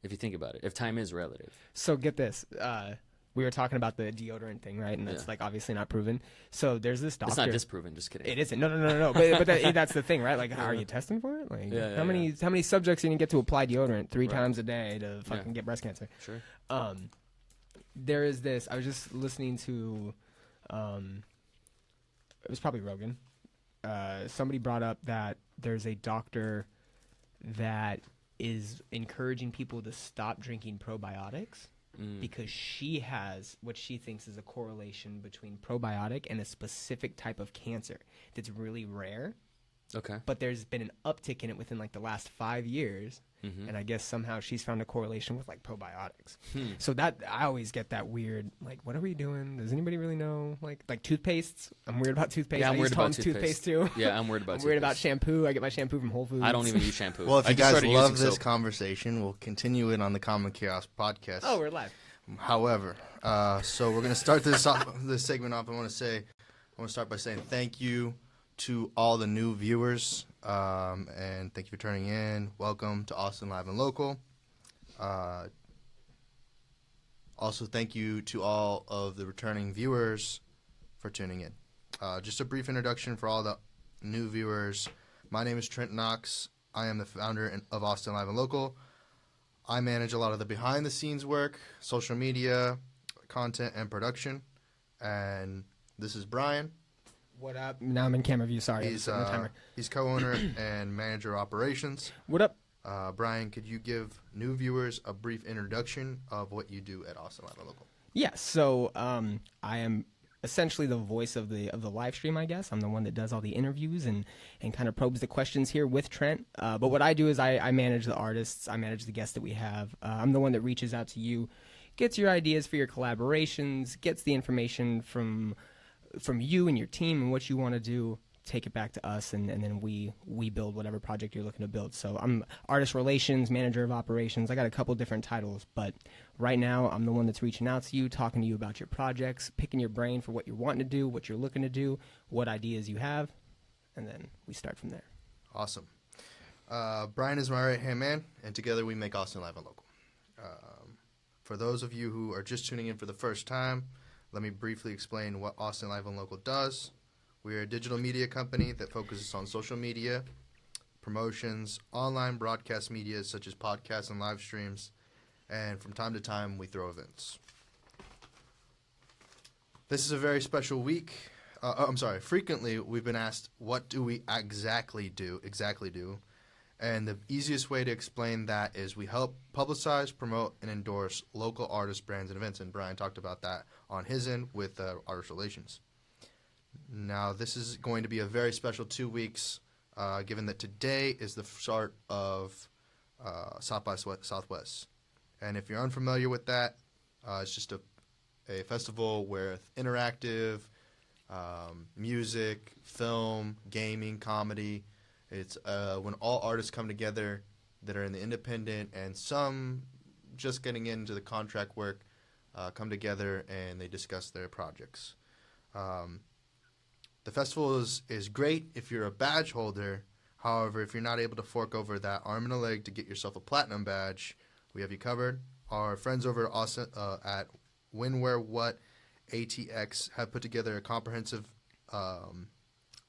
if you think about it. If time is relative. So get this. We were talking about the deodorant thing, right? And that's like obviously not proven. So there's this doctor. It's not disproven. Just kidding. It isn't. No. But that's the thing, right? Like, how are you testing for it? Like, how many subjects are you gonna get to apply deodorant 3 times a day to fucking get breast cancer? Sure. There is this. I was just listening to. It was probably Rogan. Somebody brought up that there's a doctor that is encouraging people to stop drinking probiotics. Because she has what she thinks is a correlation between probiotic and a specific type of cancer that's really rare. Okay. But there's been an uptick in it within like the last 5 years. And I guess somehow she's found a correlation with like probiotics. So that I always get that weird, like, what are we doing? Does anybody really know? Like toothpastes. I'm weird about toothpaste. Yeah, I'm weird about toothpaste too. Yeah, I'm weird about I'm weird about shampoo. I get my shampoo from Whole Foods. I don't even use shampoo. Well, if I you just guys started love using this soap. conversation, we'll continue it on the Common Chaos podcast. Oh, we're live. However, so we're going to start this segment off. I want to start by saying thank you to all the new viewers, and thank you for turning in. Welcome to Austin Live and Local. Also, thank you to all of the returning viewers for tuning in. Just a brief introduction for all the new viewers. My name is Trent Knox. I am the founder of Austin Live and Local. I manage a lot of the behind-the-scenes work, social media, content, and production. And this is Brian. What up? Now I'm in camera view. Sorry. He's co-owner and manager of operations. What up? Brian, could you give new viewers a brief introduction of what you do at Austin Live and Local? Yeah. So I am essentially the voice of the live stream, I guess. I'm the one that does all the interviews and kind of probes the questions here with Trent. But what I do is I manage the artists. I manage the guests that we have. I'm the one that reaches out to you, gets your ideas for your collaborations, gets the information from you and your team and what you want to do, take it back to us, and then we build whatever project you're looking to build. So I'm artist relations, manager of operations. I got a couple different titles, but right now I'm the one that's reaching out to you, talking to you about your projects, picking your brain for what you're wanting to do, what you're looking to do, what ideas you have, and then we start from there. Awesome. Brian is my right-hand man, and together we make Austin Live and Local. For those of you who are just tuning in for the first time, let me briefly explain what Austin Live and Local does. We are a digital media company that focuses on social media, promotions, online broadcast media such as podcasts and live streams, and from time to time we throw events. This is a very special week. Frequently we've been asked, what do we exactly do? And the easiest way to explain that is we help publicize, promote, and endorse local artists, brands, and events. And Brian talked about that on his end with artist relations. Now, this is going to be a very special 2 weeks, given that today is the start of South by Southwest. And if you're unfamiliar with that, it's just a festival with interactive music, film, gaming, comedy. It's when all artists come together that are in the independent and some just getting into the contract work come together and they discuss their projects. The festival is great if you're a badge holder. However, if you're not able to fork over that arm and a leg to get yourself a platinum badge, we have you covered. Our friends over at Austin, at When, Where, What, ATX have put together a comprehensive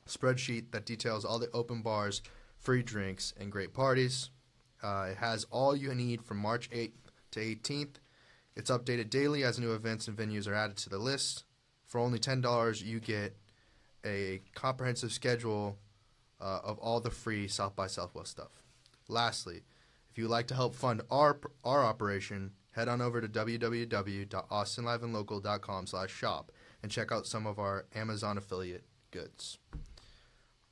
spreadsheet that details all the open bars, free drinks, and great parties. It has all you need from March 8th to 18th. It's updated daily as new events and venues are added to the list. For only $10, you get a comprehensive schedule of all the free South by Southwest stuff. Lastly, if you would like to help fund our operation, head on over to www.austinliveandlocal.com/shop and check out some of our Amazon affiliate goods.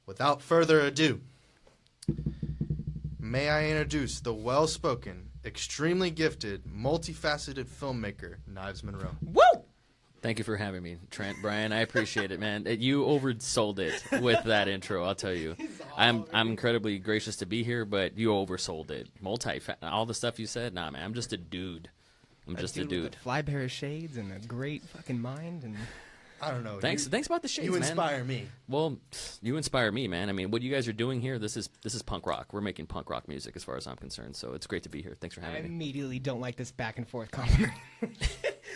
Without further ado, may I introduce the well-spoken, extremely gifted, multifaceted filmmaker, Knives Monroe. Woo! Thank you for having me, Trent. Brian, I appreciate it, man. You oversold it with that intro, I'll tell you. I'm incredibly gracious to be here, but you oversold it. All the stuff you said, nah, man, I'm just a dude. I'm just a dude. With a fly pair of shades and a great fucking mind. And I don't know. Thanks about the shades, You man. inspire me. Well, you inspire me, man. I mean, what you guys are doing here, this is punk rock. We're making punk rock music as far as I'm concerned. So it's great to be here. Thanks for I having me. immediately don't like this back and forth compliment.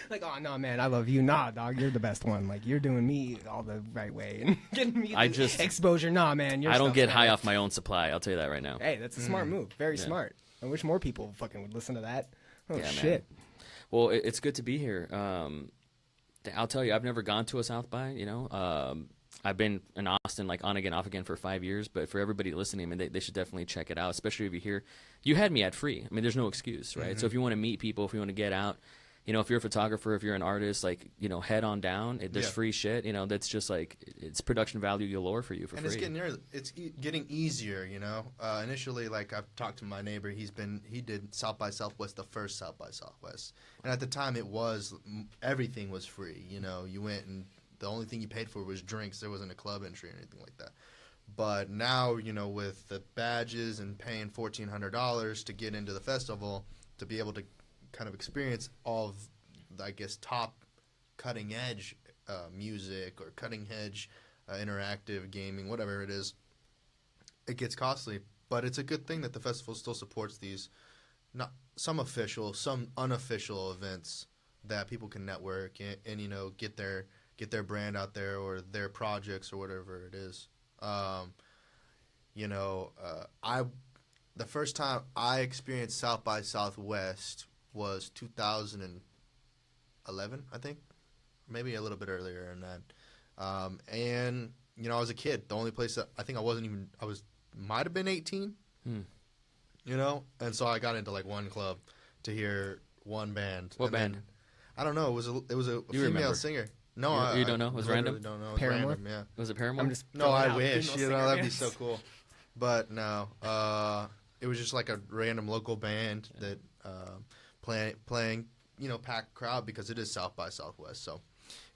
Like, oh no, man, I love you. Nah, dog, you're the best one. Like, you're doing me all the right way and getting me exposure. Nah, man, I don't get high off my own supply. I'll tell you that right now. Hey, that's a smart move. Very smart. I wish more people fucking would listen to that. Oh Yeah, shit. man. Well, it's good to be here. I'll tell you, I've never gone to a South by. You know, I've been in Austin like on again, off again for 5 years. But for everybody listening, I mean, they should definitely check it out. Especially if you're here. You had me ad free. I mean, there's no excuse, right? So if you want to meet people, if you want to get out. You know, if you're a photographer, if you're an artist, like, you know, head on down. There's free shit. You know, that's just like, it's production value galore for you for free. And it's getting easier, you know. Initially, like, I've talked to my neighbor. He did South by Southwest, the first South by Southwest. And at the time, everything was free. You know, you went and the only thing you paid for was drinks. There wasn't a club entry or anything like that. But now, you know, with the badges and paying $1,400 to get into the festival, to be able to kind of experience all of, I guess, top cutting edge music or cutting edge interactive gaming, whatever it is, it gets costly. But it's a good thing that the festival still supports these, not some official, some unofficial events that people can network and you know, get their brand out there or their projects or whatever it is. You know, the first time I experienced South by Southwest was 2011, I think, maybe a little bit earlier than that. And you know, I was a kid. The only place that I think might have been 18. You know, and so I got into like one club to hear one band. What band? I don't know. It was a female singer. No, you don't know? It was random. Don't know. It was Paramore? random, yeah. Was it Paramore? No, I wish. You know, that'd be so cool. But no, it was just like a random local band that playing, you know, packed crowd because it is South by Southwest. So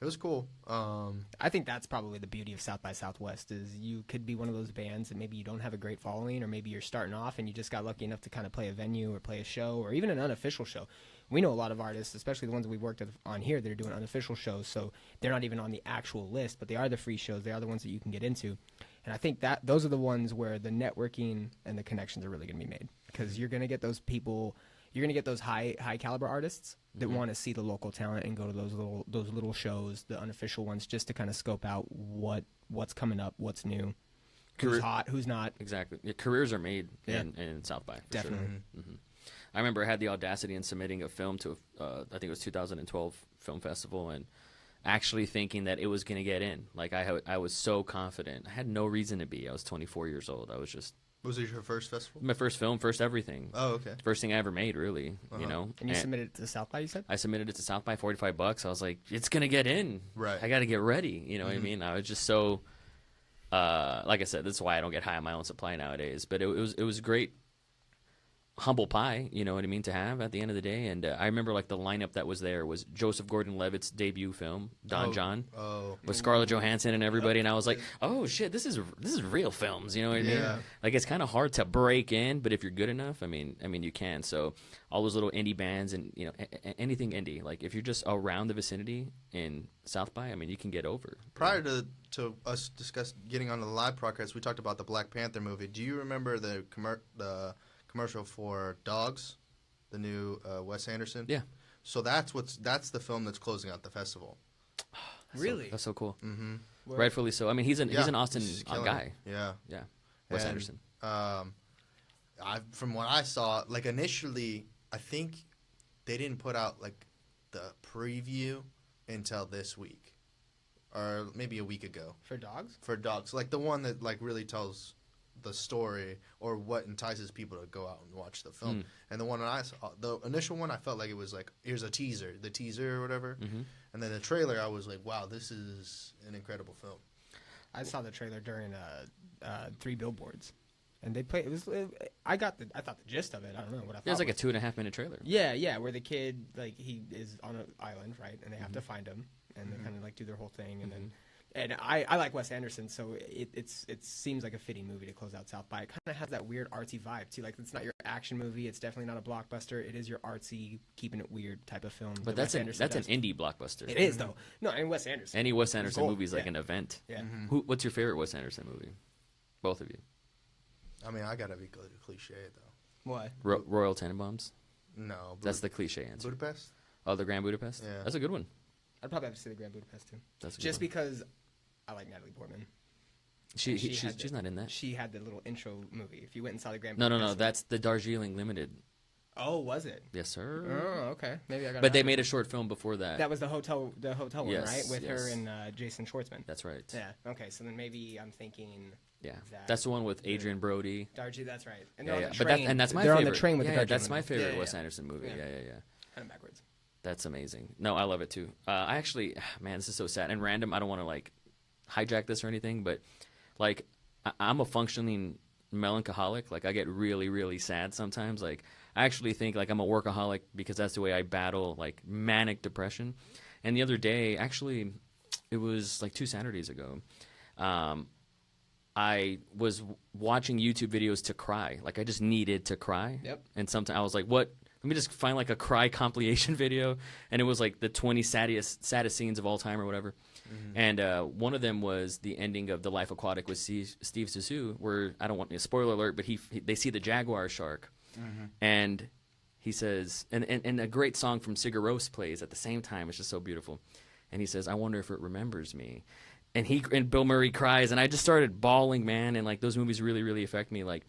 it was cool. I think that's probably the beauty of South by Southwest is you could be one of those bands that maybe you don't have a great following or maybe you're starting off and you just got lucky enough to kind of play a venue or play a show or even an unofficial show. We know a lot of artists, especially the ones that we've worked on here, that are doing unofficial shows, so they're not even on the actual list, but they are the free shows. They are the ones that you can get into. And I think that those are the ones where the networking and the connections are really going to be made because you're going to get those people. You're going to get those high caliber artists that want to see the local talent and go to those little shows, the unofficial ones, just to kind of scope out what's coming up, what's new, who's hot, who's not. Exactly. Yeah, careers are made in South by. For Definitely. Sure. Mm-hmm. I remember I had the audacity in submitting a film to I think it was 2012 film festival and actually thinking that it was going to get in. Like I was so confident. I had no reason to be. I was 24 years old. I was just. Was it your first festival? My first film, first everything. Oh, okay. First thing I ever made, really. You know. And you submitted it to South by, you said? I submitted it to South by, $45. I was like, it's gonna get in. Right. I got to get ready. You know what I mean? I was just so. Like I said, that's why I don't get high on my own supply nowadays. But it was great. Humble pie, you know what I mean, to have at the end of the day. And I remember like the lineup that was there was Joseph Gordon-Levitt's debut film, Don John, with Scarlett Johansson and everybody. And I was like, oh shit, this is real films, you know what I mean? Like it's kind of hard to break in, but if you're good enough, I mean you can. So all those little indie bands and you know anything indie, like if you're just around the vicinity in South by, I mean you can get over. Prior to us getting on the live podcast, we talked about the Black Panther movie. Do you remember the commercial for Dogs, the new Wes Anderson? Yeah. So that's the film that's closing out the festival. Really? That's so cool. Mm-hmm. Rightfully so. I mean, he's an Austin guy. Yeah. Yeah. Wes Anderson. From what I saw, like initially, I think they didn't put out like the preview until this week, or maybe a week ago. For Dogs? For Dogs, like the one that like really tells the story or what entices people to go out and watch the film. And the one that I saw, the initial one, I felt like it was like, here's the teaser or whatever. And then the trailer, I was like, wow, this is an incredible film. I saw the trailer during 3 Billboards, and they played. I thought the gist of it. I don't know what I thought. It was like a 2.5 minute trailer. Yeah, where the kid like he is on an island, right, and they have to find him, and they kind of like do their whole thing, and then And I like Wes Anderson, so it seems like a fitting movie to close out South by. It kind of has that weird artsy vibe too. Like, it's not your action movie. It's definitely not a blockbuster. It is your artsy, keeping it weird type of film. But that's an indie blockbuster. It is though. No, and Wes Anderson. Any Wes Anderson movie is like an event. Yeah. What's your favorite Wes Anderson movie? Both of you. I mean, I gotta be cliche though. What? Royal Tenenbaums. No, That's the cliche answer. Budapest. Oh, the Grand Budapest. Yeah. That's a good one. I'd probably have to say the Grand Budapest too. That's a good Just one. because I like Natalie Portman. She's not in that. She had the little intro movie. If you went and saw the Grand No. Budapest. That's the Darjeeling Limited. Oh, was it? Yes, sir. Oh, okay. Maybe I got. But they made a short film before that. That was the hotel one, Yes, right? With her yes. and Jason Schwartzman. That's right. Yeah. Okay. So then maybe I'm thinking. Yeah. That- That's the one with Adrian Brody. Darjeeling. That's right. And Yeah, they're yeah. on the But train. that's my they're favorite. on the train with yeah, the Darjeeling. that's my favorite Yeah, Wes yeah. Anderson movie. Yeah. Yeah. Kind of backwards. That's amazing. No, I love it too. I actually, man, this is so sad and random. I don't want to like hijack this or anything, but like I'm a functioning melancholic. Like I get really, really sad sometimes. Like I actually think like I'm a workaholic because that's the way I battle like manic depression. And the other day, actually, it was like 2 Saturdays ago. I was watching YouTube videos to cry. Like I just needed to cry. Yep. And sometimes I was like, what? Let me just find like a cry compilation video, and it was like the 20 saddest scenes of all time or whatever. And one of them was the ending of The Life Aquatic with Steve Zissou, where I don't want a spoiler alert, but they see the jaguar shark, and he says, and a great song from Sigur Rós plays at the same time. It's just so beautiful, and he says, "I wonder if it remembers me," and Bill Murray cries, and I just started bawling, man, and like those movies really, really affect me, like.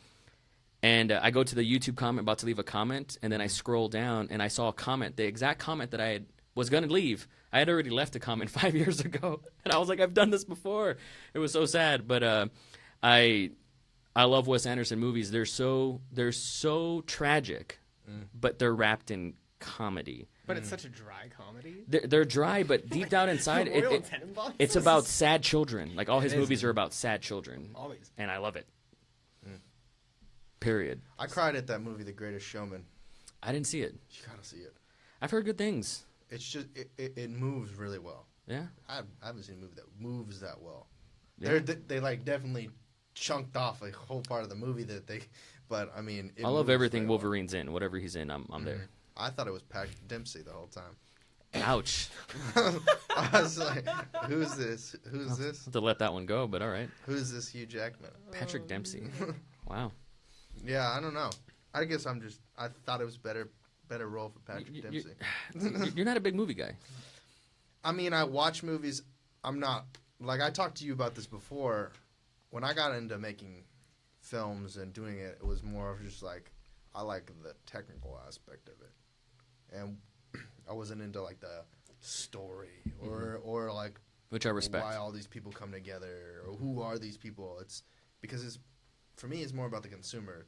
And I go to the YouTube comment, about to leave a comment, and then I scroll down, and I saw a comment, the exact comment that I was going to leave. I had already left a comment 5 years ago, and I was like, I've done this before. It was so sad, but I love Wes Anderson movies. They're so tragic, but they're wrapped in comedy. But it's such a dry comedy. They're dry, but deep down inside, Royal Tenenbaums? it's about sad children. Like all his movies are about sad children, Always. and I love it. Period. I cried at that movie, The Greatest Showman. I didn't see it. You gotta see it. I've heard good things. It's just it moves really well. Yeah. I haven't seen a movie that moves that well. Yeah. They like definitely chunked off a whole part of the movie that they. But I mean, I love moves everything very well. Wolverine's in. Whatever he's in, I'm there. I thought it was Patrick Dempsey the whole time. Ouch. I was like, "Who's this? Who's this? Have to let that one go, but all right. Who's this Hugh Jackman?" Patrick Dempsey. Wow. Yeah, I don't know. I guess I thought it was better role for Patrick Dempsey. You're not a big movie guy. I mean, I watch movies. I'm not like I talked to you about this before. When I got into making films and doing it, it was more of just like I like the technical aspect of it, and I wasn't into like the story or like Which I respect. why all these people come together or who are these people. It's because for me, it's more about the consumer,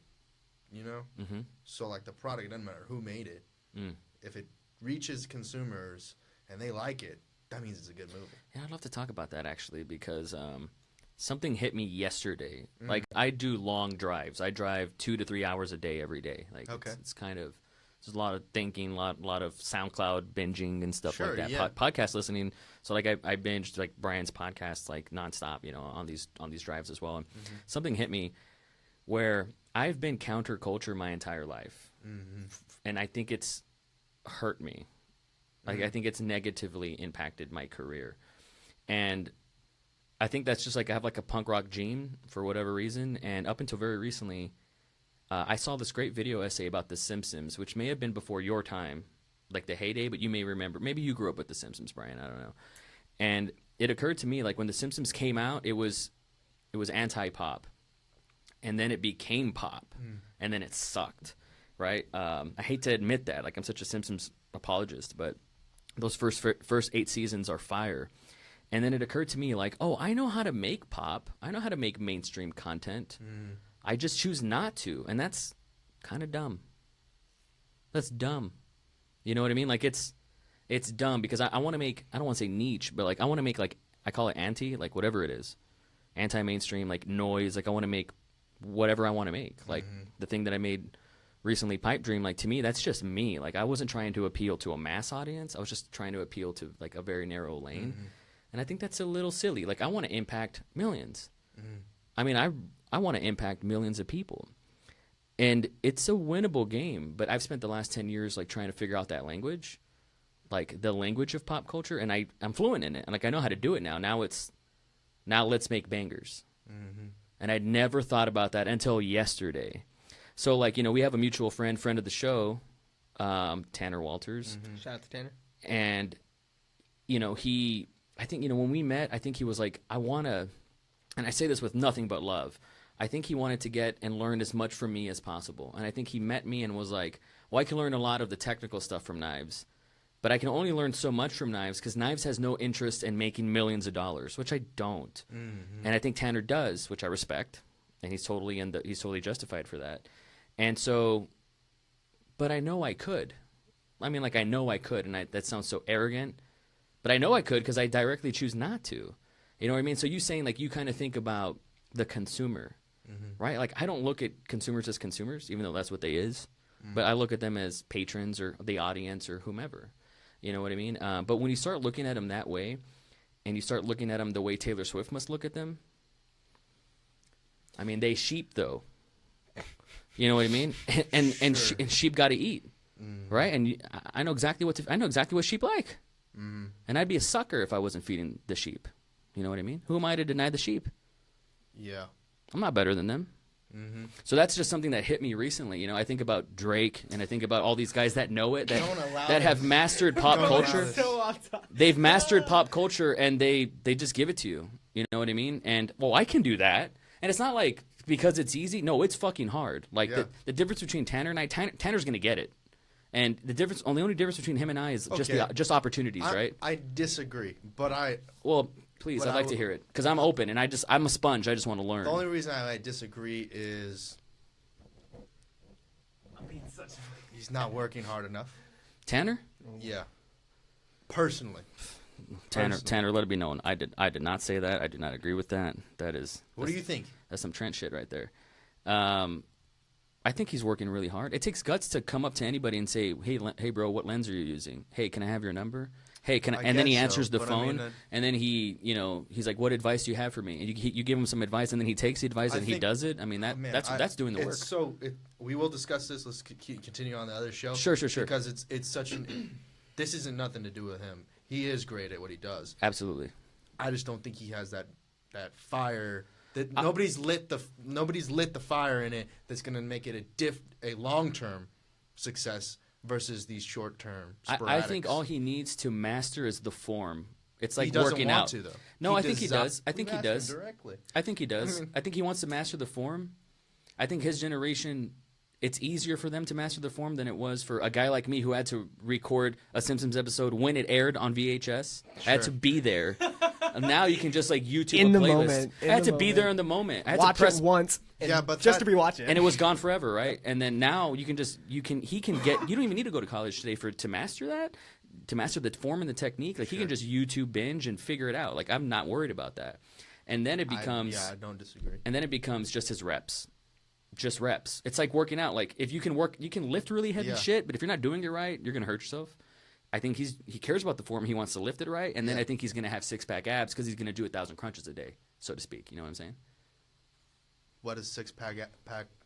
you know? Mm-hmm. So, like, the product, it doesn't matter who made it. Mm. If it reaches consumers and they like it, that means it's a good movie. Yeah, I'd love to talk about that, actually, because something hit me yesterday. Like, I do long drives. I drive 2 to 3 hours a day every day. Like, Okay. it's kind of... There's a lot of thinking, a lot of SoundCloud binging and stuff Sure, like that. yeah. Podcast listening. So like I binged like Brian's podcast like nonstop, you know, on these drives as well. And something hit me where I've been counterculture my entire life, and I think it's hurt me. Like I think it's negatively impacted my career, and I think that's just like I have like a punk rock gene for whatever reason. And up until very recently. I saw this great video essay about The Simpsons, which may have been before your time, like the heyday, but you may remember. Maybe you grew up with The Simpsons, Brian. I don't know. And it occurred to me, like when The Simpsons came out, it was anti-pop, and then it became pop, and then it sucked, right? I hate to admit that. Like I'm such a Simpsons apologist, but those first 8 seasons are fire. And then it occurred to me, like, oh, I know how to make pop. I know how to make mainstream content. I just choose not to, and that's kind of dumb. That's dumb. You know what I mean? Like it's dumb because I want to make, I don't want to say niche, but like I want to make like I call it anti, like whatever it is, anti-mainstream, like noise. Like I want to make whatever I want to make. Like the thing that I made recently, Pipe Dream. Like to me, that's just me. Like I wasn't trying to appeal to a mass audience. I was just trying to appeal to like a very narrow lane. And And I think that's a little silly. Like, I want to impact millions. Mm. I mean, I want to impact millions of people. And it's a winnable game, but I've spent the last 10 years, like, trying to figure out that language, like, the language of pop culture, and I'm fluent in it. And, like, I know how to do it now. Now let's make bangers. Mm-hmm. And I'd never thought about that until yesterday. So, like, you know, we have a mutual friend of the show, Tanner Walters. Mm-hmm. Shout out to Tanner. And, you know, I think, you know, when we met, I think he was like, I want to, and I say this with nothing but love, I think he wanted to get and learn as much from me as possible. And I think he met me and was like, well, I can learn a lot of the technical stuff from Knives, but I can only learn so much from Knives because Knives has no interest in making millions of dollars, which I don't. Mm-hmm. And I think Tanner does, which I respect, and he's totally justified for that. And so, but I know I could. I mean, like, I know I could, and that sounds so arrogant, but I know I could because I directly choose not to. You know what I mean? So you saying, like, you kind of think about the consumer, right? Like, I don't look at consumers as consumers, even though that's what they is, but I look at them as patrons or the audience or whomever. You know what I mean? But when you start looking at them that way, and you start looking at them the way Taylor Swift must look at them, I mean, they sheep, though. You know what I mean? And sheep got to eat, right? And I know exactly what sheep like. And I'd be a sucker if I wasn't feeding the sheep. You know what I mean? Who am I to deny the sheep? Yeah. I'm not better than them. Mm-hmm. So that's just something that hit me recently. You know, I think about Drake, and I think about all these guys that know it, that have mastered pop culture. They've mastered pop culture, and they just give it to you. You know what I mean? And, well, I can do that. And it's not like because it's easy. No, it's fucking hard. Like, the difference between Tanner and I, Tanner's going to get it. And the only difference between him and I is just opportunities, right? I disagree, but Well, please, I'd like to hear it because I'm open and I'm a sponge. I just want to learn. The only reason I disagree is he's not working hard enough. Tanner? Yeah. Personally. Tanner, let it be known. I did not say that. I did not agree with that. What do you think? That's some Trent shit right there. I think he's working really hard. It takes guts to come up to anybody and say, "Hey, bro, what lens are you using? Hey, can I have your number? Hey, can I?" And then he answers the phone, and then he's like, "What advice do you have for me?" And you give him some advice, and then he takes the advice and he does it. I mean, that's doing the work. We will discuss this. Let's continue on the other show. Sure. Because it's such an. This isn't nothing to do with him. He is great at what he does. Absolutely. I just don't think he has that fire. That nobody's lit the fire in it that's going to make it a long-term success versus these short-term sporadics. I think all he needs to master is the form. It's like he doesn't working want out. To, though. No, I think he does. I think he does. Directly. I think he does. I think he wants to master the form. I think his generation, it's easier for them to master the form than it was for a guy like me who had to record a Simpsons episode when it aired on VHS. I had to be there. And now you can just like YouTube in a the playlist. moment. I had to be there in the moment. I had watch to press it once. But just to rewatch it. And it was gone forever, right? And then now he can get. You don't even need to go to college today to master that, to master the form and the technique. Like he can just YouTube binge and figure it out. Like I'm not worried about that. And then it becomes. I don't disagree. And then it becomes just his reps. Just reps. It's like working out. Like if you can lift really heavy shit, but if you're not doing it right, you're gonna hurt yourself. I think he cares about the form. He wants to lift it right, and then I think he's gonna have 6-pack abs because he's gonna do 1,000 crunches a day, so to speak. You know what I'm saying? What does 6-pack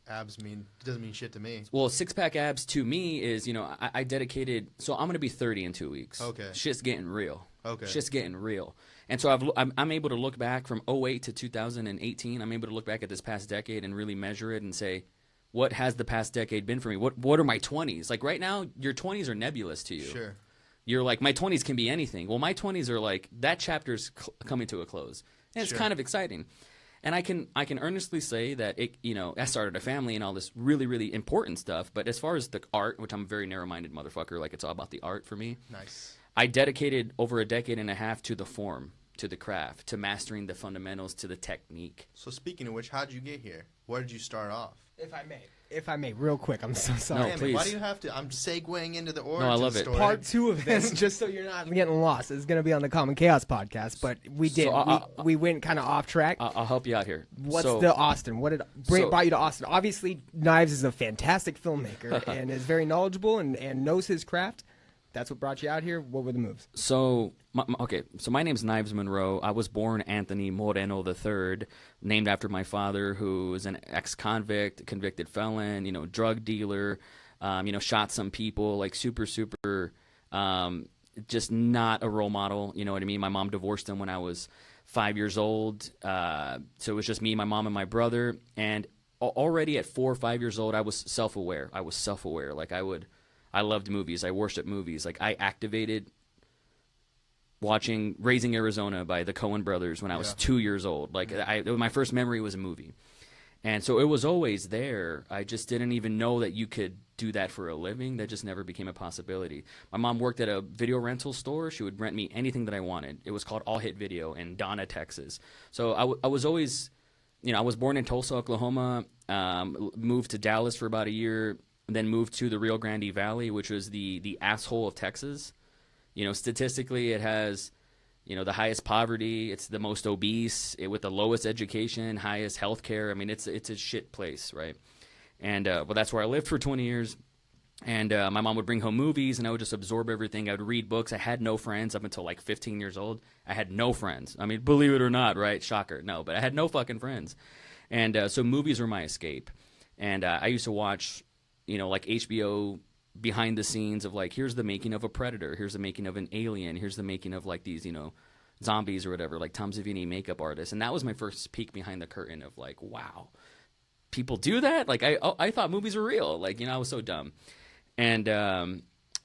abs mean? It doesn't mean shit to me. Well, 6-pack abs to me is I dedicated. So I'm gonna be 30 in 2 weeks. Okay. Shit's getting real. Okay. Shit's getting real. And so I'm able to look back from 2008 to 2018. I'm able to look back at this past decade and really measure it and say, what has the past decade been for me? What are my 20s? Like right now, your 20s are nebulous to you. Sure. You're like, my 20s can be anything. Well, my 20s are like, that chapter's coming to a close. And it's kind of exciting. And I can earnestly say that I started a family and all this really, really important stuff. But as far as the art, which I'm a very narrow-minded motherfucker, like it's all about the art for me. Nice. I dedicated over a decade and a half to the form, to the craft, to mastering the fundamentals, to the technique. So speaking of which, how did you get here? Where did you start off? If I may, real quick, I'm so sorry. No, please. Why do you have to? I'm segueing into the origin I love it. story. Part 2 of this, just so you're not getting lost, is going to be on the Common Chaos podcast. But we went kind of off track. I'll help you out here. What's the Austin? What brought you to Austin? Obviously, Knives is a fantastic filmmaker and is very knowledgeable and knows his craft. that's what brought you out here. What were the moves? So, so my name's Knives Monroe. I was born Anthony Moreno III, named after my father, who is an ex-convict, convicted felon, drug dealer, shot some people, like super, just not a role model. You know what I mean? My mom divorced him when I was 5 years old. So it was just me, my mom, and my brother. And already at 4 or 5 years old, I was self-aware. Like I loved movies. I worshiped movies. Like I activated watching Raising Arizona by the Coen brothers when I was 2 years old. Like my first memory was a movie. And so it was always there. I just didn't even know that you could do that for a living. That just never became a possibility. My mom worked at a video rental store. She would rent me anything that I wanted. It was called All Hit Video in Donna, Texas. So I was always, I was born in Tulsa, Oklahoma, moved to Dallas for about a year, then moved to the Rio Grande Valley, which was the asshole of Texas. Statistically, it has, the highest poverty. It's the most obese, with the lowest education, highest health care. I mean, it's a shit place, right? And that's where I lived for 20 years. And my mom would bring home movies, and I would just absorb everything. I would read books. I had no friends up until like 15 years old. I had no friends. I mean, believe it or not, right? Shocker. No, but I had no fucking friends. And so movies were my escape. And I used to watch, like HBO behind the scenes of like, here's the making of a Predator. Here's the making of an Alien. Here's the making of like these, zombies or whatever, like Tom Savini makeup artists. And that was my first peek behind the curtain of like, wow, people do that? Like I thought movies were real. Like, I was so dumb. And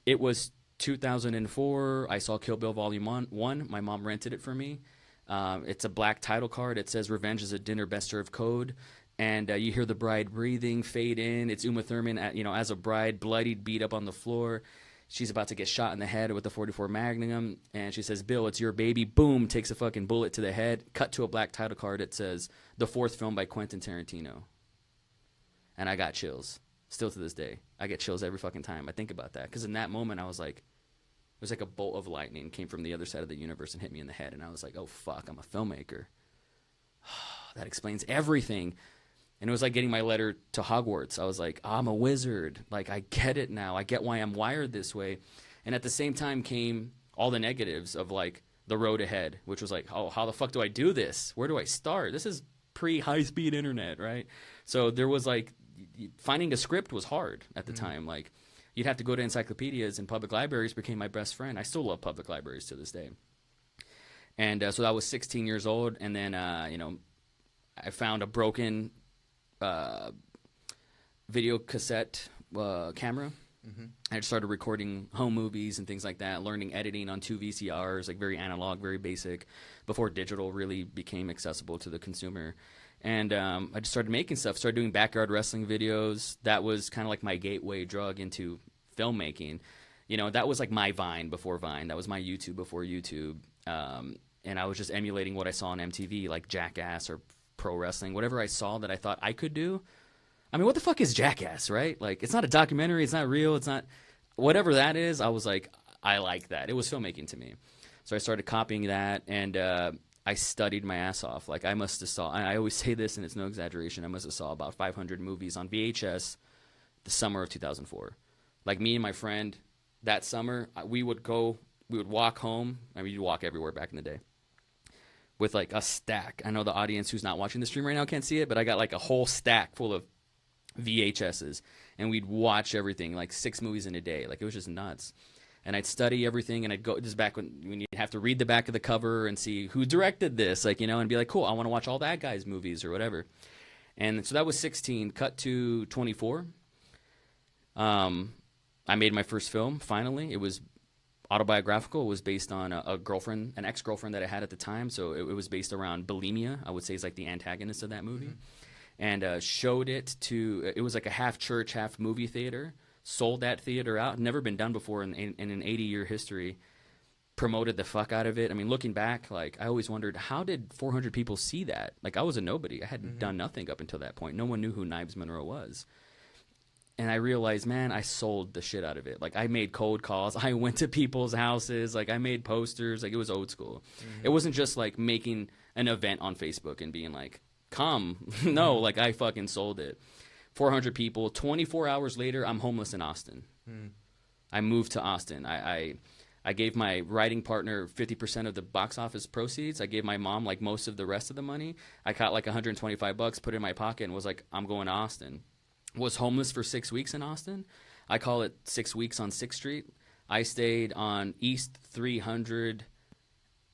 it was 2004. I saw Kill Bill Volume 1. My mom rented it for me. It's a black title card. It says "Revenge is a dinner best served code." And you hear the bride breathing fade in. It's Uma Thurman, as a bride, bloodied, beat up on the floor. She's about to get shot in the head with a .44 Magnum. And she says, "Bill, it's your baby." Boom, takes a fucking bullet to the head. Cut to a black title card. It says, "The fourth film by Quentin Tarantino." And I got chills. Still to this day. I get chills every fucking time I think about that. Because in that moment, I was like, it was like a bolt of lightning came from the other side of the universe and hit me in the head. And I was like, oh, fuck, I'm a filmmaker. That explains everything. And it was like getting my letter to Hogwarts. I was like, I'm a wizard. Like, I get it now. I get why I'm wired this way. And at the same time came all the negatives of, like, the road ahead, which was like, oh, how the fuck do I do this? Where do I start? This is pre-high-speed internet, right? So there was, like, finding a script was hard at the time. Like, you'd have to go to encyclopedias, and public libraries became my best friend. I still love public libraries to this day. And so I was 16 years old, and then, I found a broken video cassette camera. I started recording home movies and things like that, learning editing on 2 VCRs, like very analog, very basic, before digital really became accessible to the consumer. And I just started making stuff, started doing backyard wrestling videos. That was kind of like my gateway drug into filmmaking. That was like my Vine before Vine. That was my YouTube before YouTube. And I was just emulating what I saw on MTV, like Jackass or pro wrestling, whatever I saw that I thought I could do. I mean, what the fuck is Jackass, right? Like, it's not a documentary, it's not real, it's not whatever that is. I was like, I like that. It was filmmaking to me. So I started copying that, and I studied my ass off. Like, I must have saw, and I always say this, and it's no exaggeration, I must have saw about 500 movies on VHS the summer of 2004. Like, me and my friend, that summer, we would walk home. I mean, you'd walk everywhere back in the day. With like a stack. I know the audience who's not watching the stream right now can't see it, but I got like a whole stack full of VHSs, and we'd watch everything, like 6 movies in a day. Like, it was just nuts. And I'd study everything, and I'd go, this back when you'd have to read the back of the cover and see who directed this, like, and be like, cool, I want to watch all that guy's movies or whatever. And so that was 16. Cut to 24. I made my first film, finally. It was autobiographical. It was based on an ex-girlfriend that I had at the time. So it was based around bulimia, I would say, is like the antagonist of that movie. And showed it to, it was like a half church, half movie theater. Sold that theater out. Never been done before in an 80-year history. Promoted the fuck out of it. I mean, looking back, like, I always wondered, how did 400 people see that? Like, I was a nobody. I had done nothing up until that point. No one knew who Knives Monroe was. And I realized, man, I sold the shit out of it. Like, I made cold calls. I went to people's houses. Like, I made posters. Like, it was old school. It wasn't just, like, making an event on Facebook and being like, come. No, like, I fucking sold it. 400 people. 24 hours later, I'm homeless in Austin. I moved to Austin. I gave my writing partner 50% of the box office proceeds. I gave my mom like most of the rest of the money. I caught like $125, put it in my pocket, and was like, I'm going to Austin. Was homeless for 6 weeks in Austin. I call it 6 weeks on 6th Street. I stayed on East 300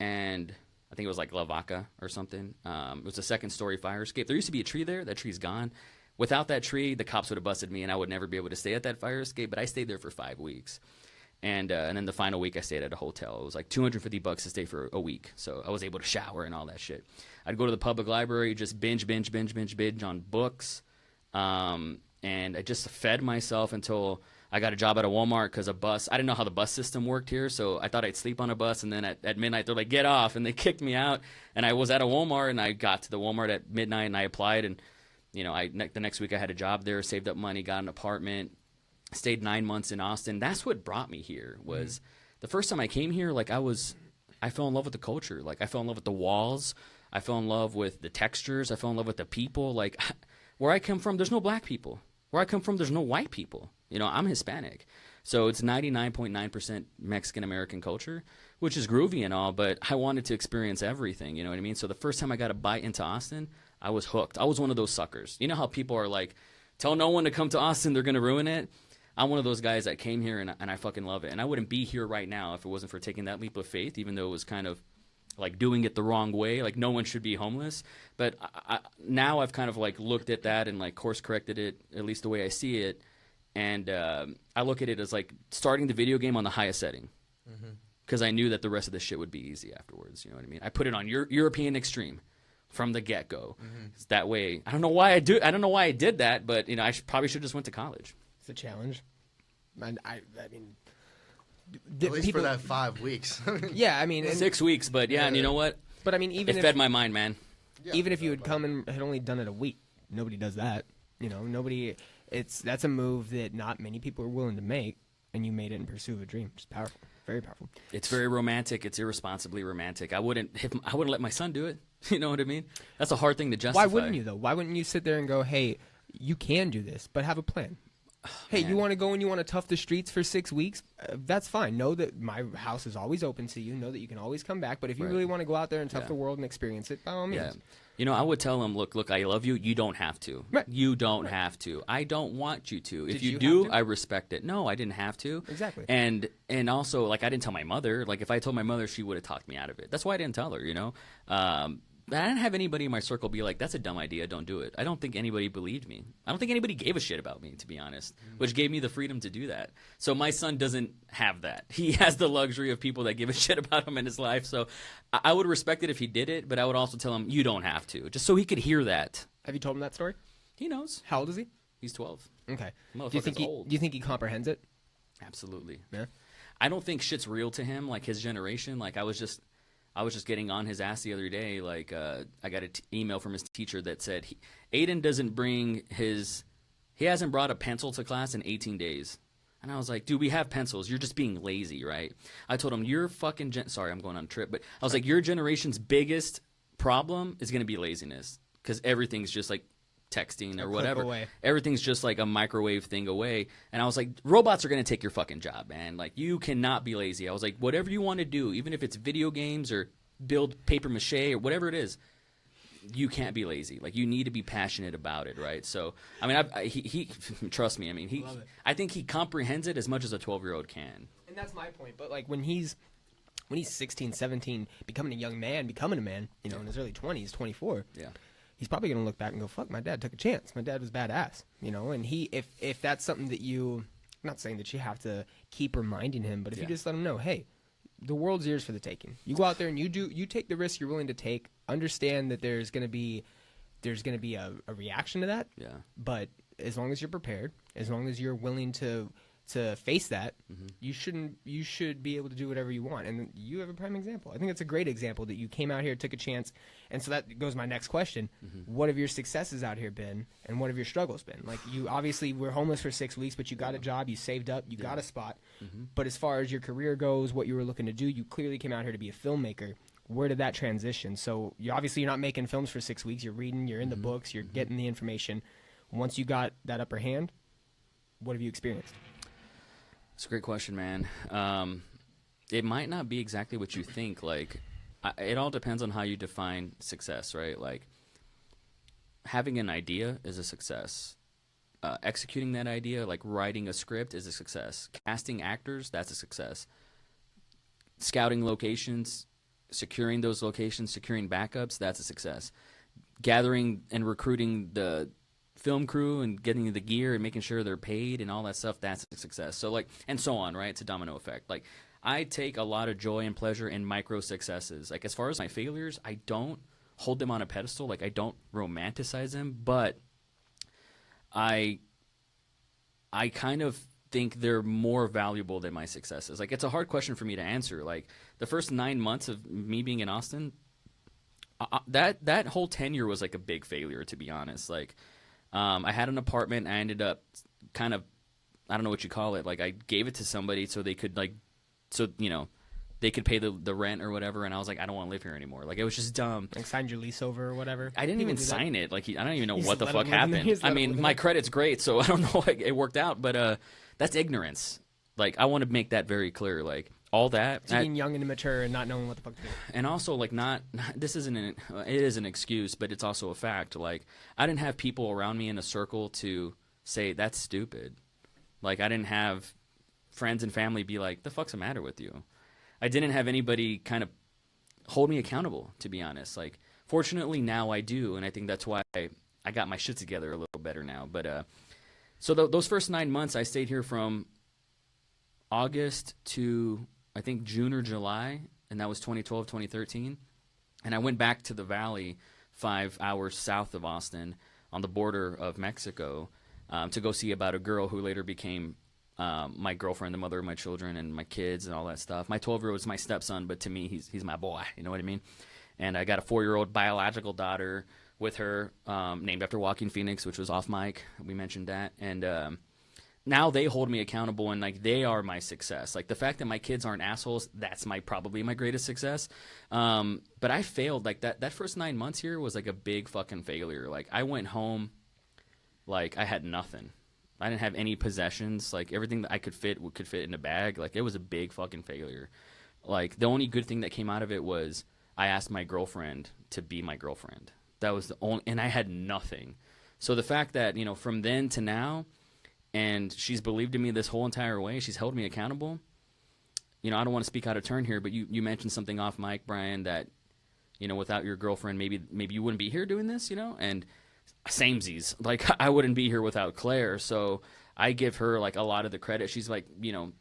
and I think it was like La Vaca or something. It was a second-story fire escape. There used to be a tree there. That tree's gone. Without that tree, the cops would have busted me, and I would never be able to stay at that fire escape. But I stayed there for 5 weeks. And then the final week I stayed at a hotel. It was like $250 to stay for a week. So I was able to shower and all that shit. I'd go to the public library, just binge on books. And I just fed myself until I got a job at a Walmart because a bus – I didn't know how the bus system worked here. So I thought I'd sleep on a bus. And then at midnight they're like, get off. And they kicked me out. And I was at a Walmart, and I got to the Walmart at midnight, and I applied. And, you know, the next week I had a job there, saved up money, got an apartment. Stayed 9 months in Austin. That's what brought me here. Was the first time I came here, like I fell in love with the culture. Like I fell in love with the walls. I fell in love with the textures. I fell in love with the people. Like where I come from, there's no black people. Where I come from, there's no white people. You know, I'm Hispanic. So it's 99.9% Mexican-American culture, which is groovy and all, but I wanted to experience everything, you know what I mean? So the first time I got a bite into Austin, I was hooked. I was one of those suckers. You know how people are like, tell no one to come to Austin, they're going to ruin it? I'm one of those guys that came here, and I fucking love it. And I wouldn't be here right now if it wasn't for taking that leap of faith, even though it was kind of like doing it the wrong way. Like no one should be homeless. But now I've kind of like looked at that and like course corrected it, at least the way I see it. And I look at it as like starting the video game on the highest setting. Because I knew that the rest of the shit would be easy afterwards. You know what I mean? I put it on European Extreme from the get-go. That way, I don't know why I did that, but you know, probably should have just went to college. It's a challenge. And I mean, at least for that 5 weeks. Yeah, I mean, 6 weeks, but yeah, and you know what? But I mean, even it fed my mind, man. Even if you had come and had only done it a week, nobody does that. You know, nobody. That's a move that not many people are willing to make, and you made it in pursuit of a dream. It's powerful, very powerful. It's very romantic. It's irresponsibly romantic. I wouldn't let my son do it. You know what I mean? That's a hard thing to justify. Why wouldn't you though? Why wouldn't you sit there and go, "Hey, you can do this, but have a plan." Hey, Man. You want to go and you want to tough the streets for 6 weeks? That's fine. Know that my house is always open to you. Know that you can always come back. But if you really want to go out there and tough the world and experience it, by all means. Yeah. You know, I would tell him, look, I love you. You don't have to. Right. You don't have to. I don't want you to. If Did you you do, have to? I respect it. No, I didn't have to. Exactly. And also, like, I didn't tell my mother. Like, if I told my mother, she would have talked me out of it. That's why I didn't tell her, you know. But I didn't have anybody in my circle be like, that's a dumb idea, don't do it. I don't think anybody believed me. I don't think anybody gave a shit about me, to be honest, which gave me the freedom to do that. So my son doesn't have that. He has the luxury of people that give a shit about him in his life. So I would respect it if he did it, but I would also tell him, you don't have to, just so he could hear that. Have you told him that story? He knows. How old is he? He's 12. Okay. Motherfucker's old. Do you think he comprehends it? Absolutely. Yeah. I don't think shit's real to him, like his generation. Like I was just getting on his ass the other day. Like I got an email from his teacher that said Aiden doesn't bring he hasn't brought a pencil to class in 18 days. And I was like, dude, we have pencils. You're just being lazy, right? I told him, your fucking sorry, I'm going on a trip, but I was like, your generation's biggest problem is going to be laziness because everything's just like texting or whatever. Away. Everything's just like a microwave thing away. And I was like, robots are going to take your fucking job, man. Like, you cannot be lazy. I was like, whatever you want to do, even if it's video games or build paper mache or whatever it is, you can't be lazy. Like, you need to be passionate about it, right? So, I mean, he trust me. I mean, I think he comprehends it as much as a 12-year-old can. And that's my point. But like when he's 16, 17, becoming a man, you know, in his early 20s, 24. Yeah. He's probably going to look back and go, fuck, my dad took a chance. My dad was badass, you know? And if that's something that I'm not saying that you have to keep reminding him, but if you just let him know, hey, the world's yours for the taking. You go out there and you take the risk you're willing to take. Understand that there's going to be a reaction to that. Yeah. But as long as you're prepared, as long as you're willing to face that, you should be able to do whatever you want. And you have a prime example. I think it's a great example that you came out here, took a chance. And so that goes to my next question. What have your successes out here been, and what have your struggles been? Like, you obviously were homeless for 6 weeks, but you got a job, you saved up, you got a spot. But as far as your career goes, what you were looking to do, you clearly came out here to be a filmmaker. Where did that transition? So you're not making films for 6 weeks. You're reading, you're in the books, you're getting the information. Once you got that upper hand, what have you experienced? It's a great question, man. It might not be exactly what you think. Like, it all depends on how you define success, right? Like, having an idea is a success. Executing that idea, like writing a script, is a success. Casting actors, that's a success. Scouting locations, securing those locations, securing backups, that's a success. Gathering and recruiting the film crew and getting the gear and making sure they're paid and all that stuff, that's a success. So, like, and so on, right? It's a domino effect. Like, I take a lot of joy and pleasure in micro successes. Like, as far as my failures, I don't hold them on a pedestal. Like, I don't romanticize them, but I kind of think they're more valuable than my successes. Like, it's a hard question for me to answer. Like, the first 9 months of me being in Austin, that whole tenure was like a big failure, to be honest. Like, I had an apartment. I ended up kind of, I don't know what you call it. Like, I gave it to somebody so they could, like, so, you know, they could pay the rent or whatever. And I was like, I don't want to live here anymore. Like, it was just dumb. Like, signed your lease over or whatever? I didn't even sign it. Like, I don't even know what the fuck let happened. I mean, my credit's great, so I don't know how it worked out. But that's ignorance. Like, I want to make that very clear. Like, all that. Being young and immature and not knowing what the fuck to do. And also, like, this isn't it is an excuse, but it's also a fact. Like, I didn't have people around me in a circle to say, that's stupid. Like, I didn't have friends and family be like, the fuck's the matter with you? I didn't have anybody kind of hold me accountable, to be honest. Like, fortunately, now I do, and I think that's why I got my shit together a little better now. But so those first 9 months, I stayed here from August to, I think, June or July, and that was 2012, 2013. And I went back to the valley 5 hours south of Austin on the border of Mexico to go see about a girl who later became my girlfriend, the mother of my children and my kids and all that stuff. My 12-year-old is my stepson, but to me, he's my boy. You know what I mean? And I got a 4-year-old biological daughter with her, named after Joaquin Phoenix, which was off mic. We mentioned that. And now they hold me accountable, and, like, they are my success. Like, the fact that my kids aren't assholes, that's probably my greatest success. But I failed. Like, that first 9 months here was like a big fucking failure. Like, I went home, like, I had nothing. I didn't have any possessions. Like, everything that I could fit in a bag. Like, it was a big fucking failure. Like, the only good thing that came out of it was I asked my girlfriend to be my girlfriend. That was the only, and I had nothing. So the fact that, you know, from then to now, and she's believed in me this whole entire way, she's held me accountable. You know, I don't want to speak out of turn here, but you mentioned something off mic, Brian, that, you know, without your girlfriend, maybe you wouldn't be here doing this, you know? And samesies. Like, I wouldn't be here without Claire, so I give her, like, a lot of the credit. She's, like, you know,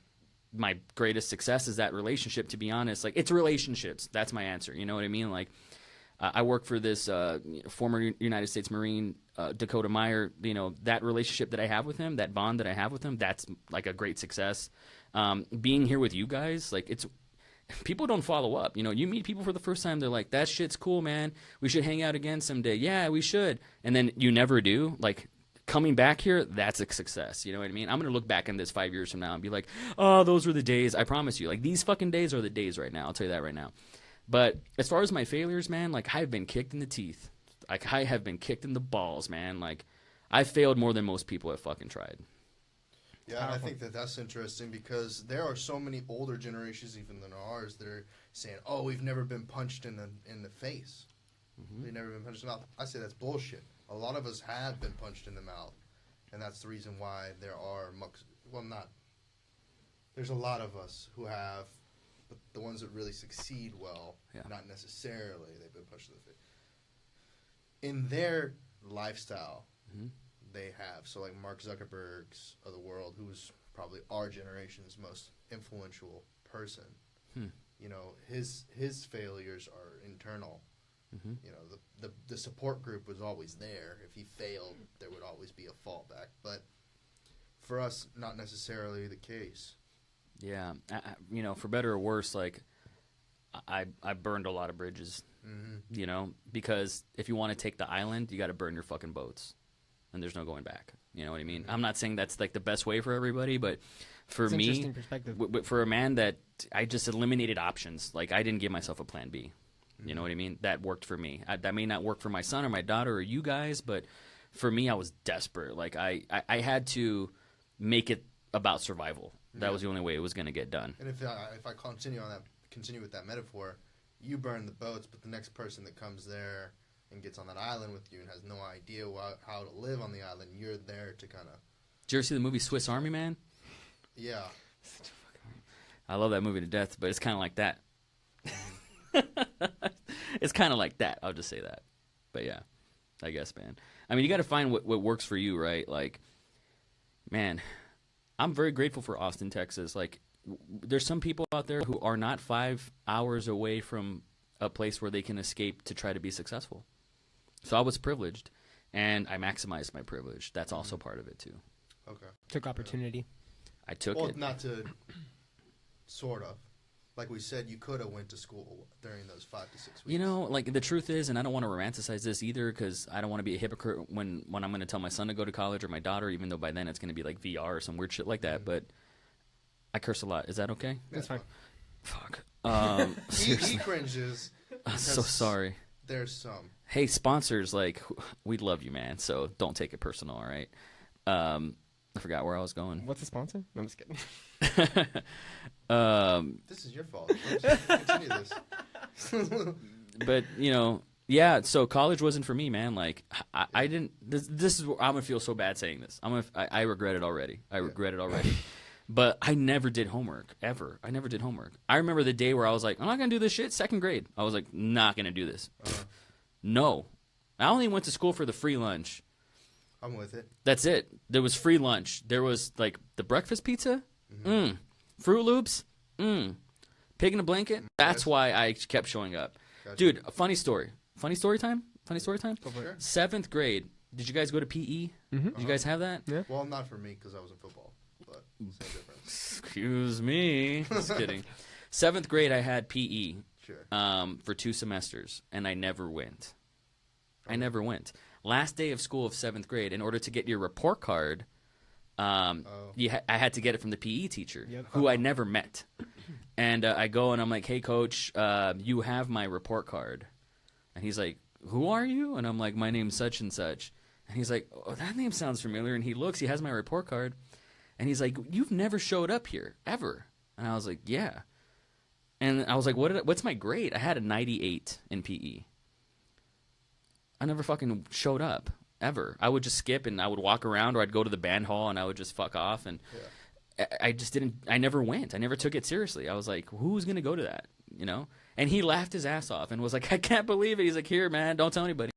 my greatest success is that relationship, to be honest. Like, it's relationships. That's my answer. You know what I mean? Like, I work for this former United States Marine, Dakota Meyer. You know, that relationship that I have with him, that bond that I have with him, that's, like, a great success. Being here with you guys, like, it's people don't follow up. You know, you meet people for the first time, they're like, that shit's cool, man. We should hang out again someday. Yeah, we should. And then you never do. Like, coming back here, that's a success. You know what I mean? I'm going to look back in this 5 years from now and be like, oh, those were the days. I promise you. Like, these fucking days are the days right now. I'll tell you that right now. But as far as my failures, man, like, I've been kicked in the teeth. Like, I have been kicked in the balls, man. Like, I failed more than most people have fucking tried. Yeah, I think that's interesting because there are so many older generations, even than ours, that are saying, "Oh, we've never been punched in the face. We've never been punched in the mouth." I say that's bullshit. A lot of us have been punched in the mouth, and that's the reason why there are there's a lot of us who have, but the ones that really succeed well, not necessarily they've been punched in the face. In their lifestyle. They have. So, like, Mark Zuckerberg's of the world, who's probably our generation's most influential person, you know, his failures are internal. You know, the support group was always there. If he failed, there would always be a fallback. But for us, not necessarily the case. Yeah. You know, for better or worse, like, I burned a lot of bridges, you know, because if you want to take the island, you got to burn your fucking boats. And there's no going back. You know what I mean? I'm not saying that's, like, the best way for everybody, but for me, interesting perspective. For a man that I just eliminated options. Like, I didn't give myself a plan B. You know what I mean? That worked for me. That may not work for my son or my daughter or you guys, but for me, I was desperate. Like, I had to make it about survival. That was the only way it was going to get done. And if I continue with that metaphor, you burn the boats, but the next person that comes there and gets on that island with you and has no idea how to live on the island, you're there to kind of... Did you ever see the movie Swiss Army Man? Yeah. I love that movie to death, but it's kind of like that. It's kind of like that. I'll just say that. But yeah, I guess, man. I mean, you got to find what works for you, right? Like, man, I'm very grateful for Austin, Texas. Like, there's some people out there who are not 5 hours away from a place where they can escape to try to be successful. So I was privileged, and I maximized my privilege. That's also part of it, too. Okay. Took opportunity. I took well, it. Not to... Sort of. Like we said, you could have went to school during those 5 to 6 weeks. You know, like the truth is, and I don't want to romanticize this either, because I don't want to be a hypocrite when I'm going to tell my son to go to college or my daughter, even though by then it's going to be like VR or some weird shit like that. But I curse a lot. Is that okay? That's fine. Fuck. He cringes. I'm so sorry. There's some. Hey, sponsors, like, we love you, man. So don't take it personal, all right? I forgot where I was going. What's a sponsor? No, I'm just kidding. This is your fault. Continue this. But, you know, yeah, so college wasn't for me, man. Like, I didn't, this is where I'm going to feel so bad saying this. I regret it already. I regret it already. But I never did homework, ever. I never did homework. I remember the day where I was like, I'm not going to do this shit, 2nd grade. I was like, not going to do this. No. I only went to school for the free lunch. I'm with it. That's it. There was free lunch. There was, like, the breakfast pizza. Fruit Loops. Pig in a blanket. That's why I kept showing up. Gotcha. Dude, a funny story. Funny story time? Funny story time? Sure. 7th grade. Did you guys go to PE? Did you guys have that? Yeah. Well, not for me because I was in football. But same difference. Excuse me. Just kidding. 7th grade, I had PE. Sure. For 2 semesters, and I never went. I never went. Last day of school of 7th grade, in order to get your report card, I had to get it from the PE teacher, who I never met. And I go and I'm like, hey, coach, you have my report card. And he's like, who are you? And I'm like, my name's such and such. And he's like, oh, that name sounds familiar. And he looks, he has my report card. And he's like, you've never showed up here, ever. And I was like, yeah. And I was like, what's my grade? I had a 98 in PE. I never fucking showed up, ever. I would just skip and I would walk around, or I'd go to the band hall and I would just fuck off. And I just didn't, I never went. I never took it seriously. I was like, who's going to go to that, you know? And he laughed his ass off and was like, I can't believe it. He's like, here, man, don't tell anybody.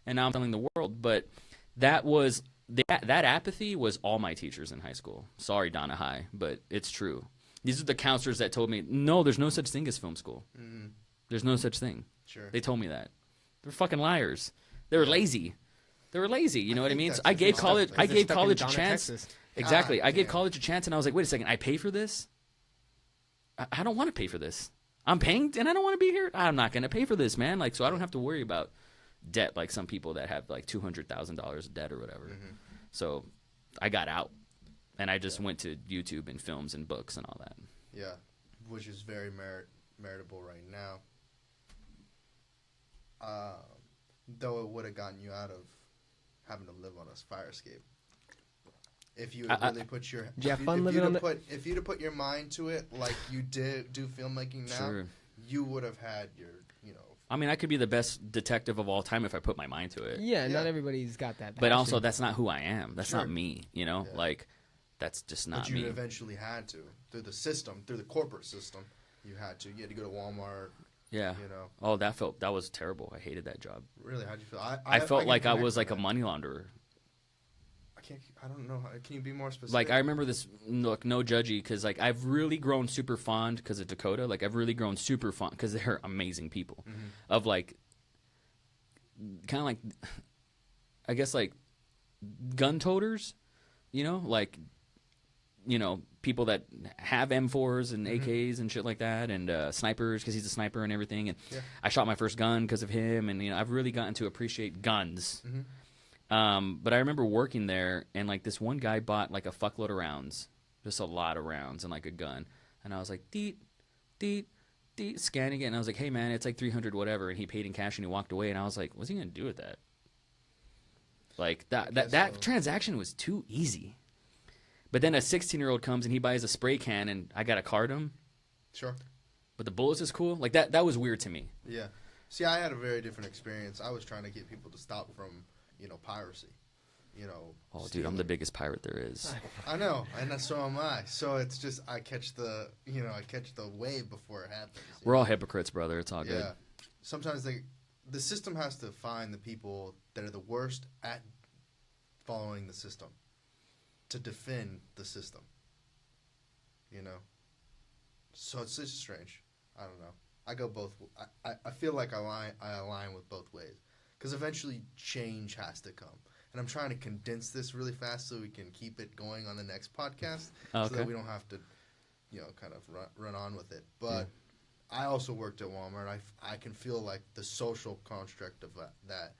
And now I'm telling the world. But that was, that apathy was all my teachers in high school. Sorry, Donna High, but it's true. These are the counselors that told me, no, there's no such thing as film school. There's no such thing. Sure. They told me that. They're fucking liars. They were lazy. They were lazy. You know what I mean? So I gave college a chance. Texas. Exactly. I gave college a chance, and I was like, wait a second. I pay for this? I don't want to pay for this. I'm paying, and I don't want to be here. I'm not going to pay for this, man. Like, so I don't have to worry about debt like some people that have like $200,000 of debt or whatever. So I got out, and I just went to YouTube and films and books and all that. Yeah, which is very meritable right now. Though it would have gotten you out of having to live on a fire escape. If you really put your... Did you have fun living on If you'd have put your mind to it like you do filmmaking now, Sure. you would have had your, you know... I mean, I could be the best detective of all time if I put my mind to it. Yeah, not everybody's got that passion. But also, that's not who I am. That's Sure. not me, you know? Yeah. Like, that's just not But you me. eventually had to. Through the system, through the corporate system, you had to. You had to go to Walmart, Yeah. you know. Oh, that was terrible. I hated that job. Really, how'd you feel? I felt can like I connect was with like a that. money launderer. I don't know. Can you be more specific? Like, I remember this, look, no judgy, because, like, I've really grown super fond because of Dakota. Like, I've really grown super fond because they're amazing people. Of, like, kind of like, I guess, like, gun toters, you know? Like, you know, people that have M4s and AKs and shit like that, and snipers, because he's a sniper and everything. And I shot my first gun because of him, and, you know, I've really gotten to appreciate guns. But I remember working there, and like this one guy bought like a fuckload of rounds, just a lot of rounds, and like a gun. And I was like, deet, deet, deet, scanning it. And I was like, hey man, it's like 300 whatever. And he paid in cash and he walked away. And I was like, what's he gonna do with that? Like that transaction was too easy. But then a 16-year-old comes and he buys a spray can, and I got to card him. Sure. But the bullets is cool. Like that was weird to me. Yeah. See, I had a very different experience. I was trying to get people to stop from, piracy. Oh, dude, I'm the biggest pirate there is. I know, and so am I. So it's just I catch the wave before it happens. We're all hypocrites, brother. It's all good. Yeah. Sometimes the system has to find the people that are the worst at following the system to defend the system. So it's just strange. I don't know. I go both. I feel like I align with both ways because eventually change has to come. And I'm trying to condense this really fast so we can keep it going on the next podcast, so that we don't have to, kind of run on with it. But I also worked at Walmart. I can feel like the social construct of that.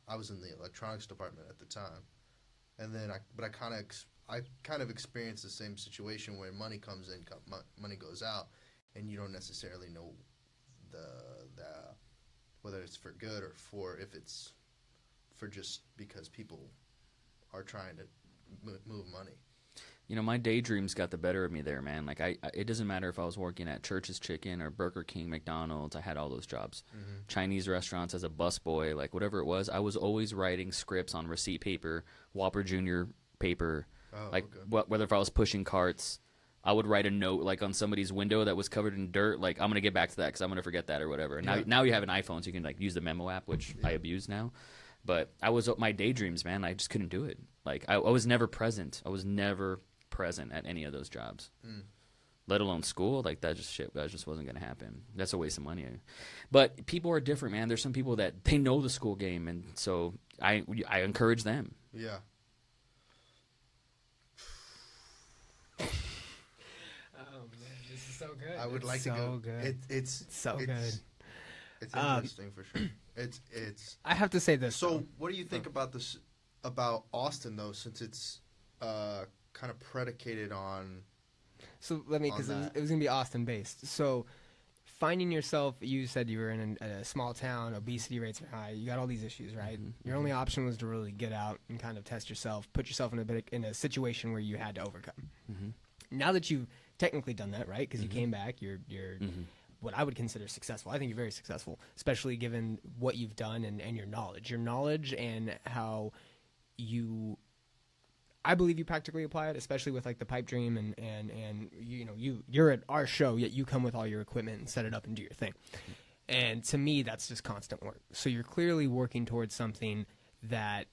I was in the electronics department at the time, and then I kind of experienced the same situation where money comes in, money goes out, and you don't necessarily know the whether it's for good or if it's for just because people are trying to move money. My daydreams got the better of me there, man. Like it doesn't matter if I was working at Church's Chicken or Burger King, McDonald's. I had all those jobs. Mm-hmm. Chinese restaurants as a busboy, like whatever it was. I was always writing scripts on receipt paper, Whopper Jr. paper. Oh, like okay. Whether if I was pushing carts, I would write a note like on somebody's window that was covered in dirt. Like I'm gonna get back to that because I'm gonna forget that or whatever. Yeah. Now you have an iPhone, so you can like use the memo app, which I abuse now. But I was my daydreams, man. I just couldn't do it. Like I was never present. I was never present at any of those jobs, let alone school. Like that just wasn't gonna happen. That's a waste of money. But people are different, man. There's some people that they know the school game, and so I encourage them. Yeah. Oh man, this is so good. I would like to go. Good. It's so good. It's interesting for sure. It's. I have to say this. So, what do you think about this about Austin though? Since it's kind of predicated on. So let me, because it was gonna be Austin based. So finding yourself, you said you were in a small town, obesity rates are high, you got all these issues, right? Mm-hmm. Your only option was to really get out and kind of test yourself, put yourself in a situation where you had to overcome. Mm-hmm. Now that you've technically done that, right? Because you came back, you're what I would consider successful. I think you're very successful, especially given what you've done and your knowledge and how you. I believe you practically apply it, especially with like the pipe dream and you're at our show, yet you come with all your equipment and set it up and do your thing. And to me, that's just constant work. So you're clearly working towards something that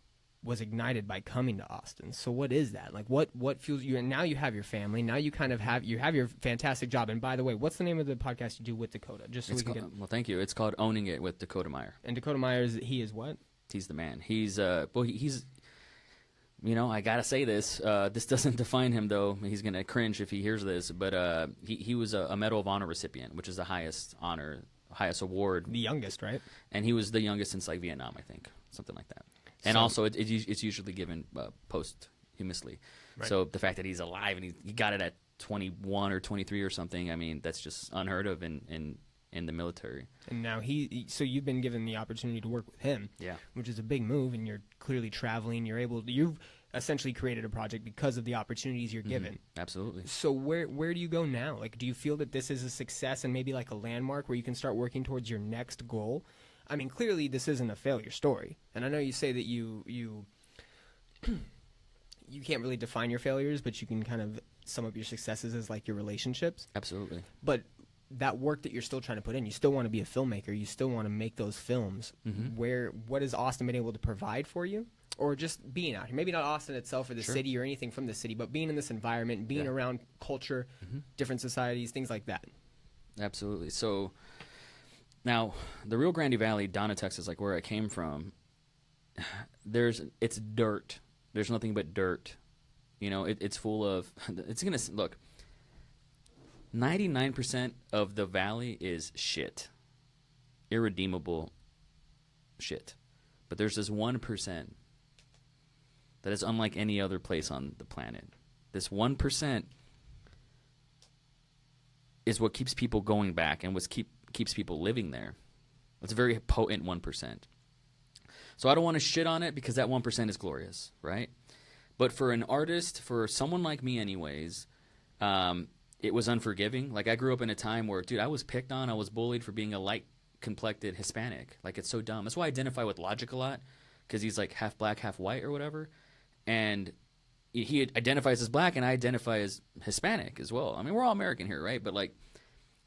was ignited by coming to Austin. So what is that? Like what fuels you? And now you have your family. Now you kind of have your fantastic job. And by the way, what's the name of the podcast you do with Dakota? Just so well, thank you. It's called Owning It with Dakota Meyer. And Dakota Meyer, he is what? He's the man. He's he's. I gotta say this. This doesn't define him, though. He's gonna cringe if he hears this. But he was a Medal of Honor recipient, which is the highest honor, highest award. The youngest, right? And he was the youngest since like Vietnam, I think, something like that. And also, it's usually given posthumously. Right. So the fact that he's alive and he got it at 21 or 23 or something, I mean, that's just unheard of in the military. And now so you've been given the opportunity to work with him, which is a big move, and you're clearly traveling. You've essentially created a project because of the opportunities you're given. Absolutely. So where do you go now? Like, do you feel that this is a success and maybe like a landmark where you can start working towards your next goal? I mean, clearly this isn't a failure story, and I know you say that you can't really define your failures, but you can kind of sum up your successes as like your relationships. Absolutely. But that work that you're still trying to put in, you still want to be a filmmaker, you still want to make those films. What has Austin been able to provide for you? Or just being out here, maybe not Austin itself or the city or anything from the city, but being in this environment, being around culture, different societies, things like that. Absolutely. So now the Rio Grande Valley down in Texas, like where I came from, it's dirt. There's nothing but dirt. It's full of. It's gonna look. 99% of the valley is shit, irredeemable shit. But there's this 1% that is unlike any other place on the planet. This 1% is what keeps people going back and what keeps people living there. It's a very potent 1%. So I don't want to shit on it because that 1% is glorious, right? But for an artist, for someone like me anyways, it was unforgiving. Like, I grew up in a time where, dude, I was picked on. I was bullied for being a light-complected Hispanic. Like, it's so dumb. That's why I identify with Logic a lot, because he's, like, half black, half white or whatever. And he identifies as black, and I identify as Hispanic as well. I mean, we're all American here, right? But, like,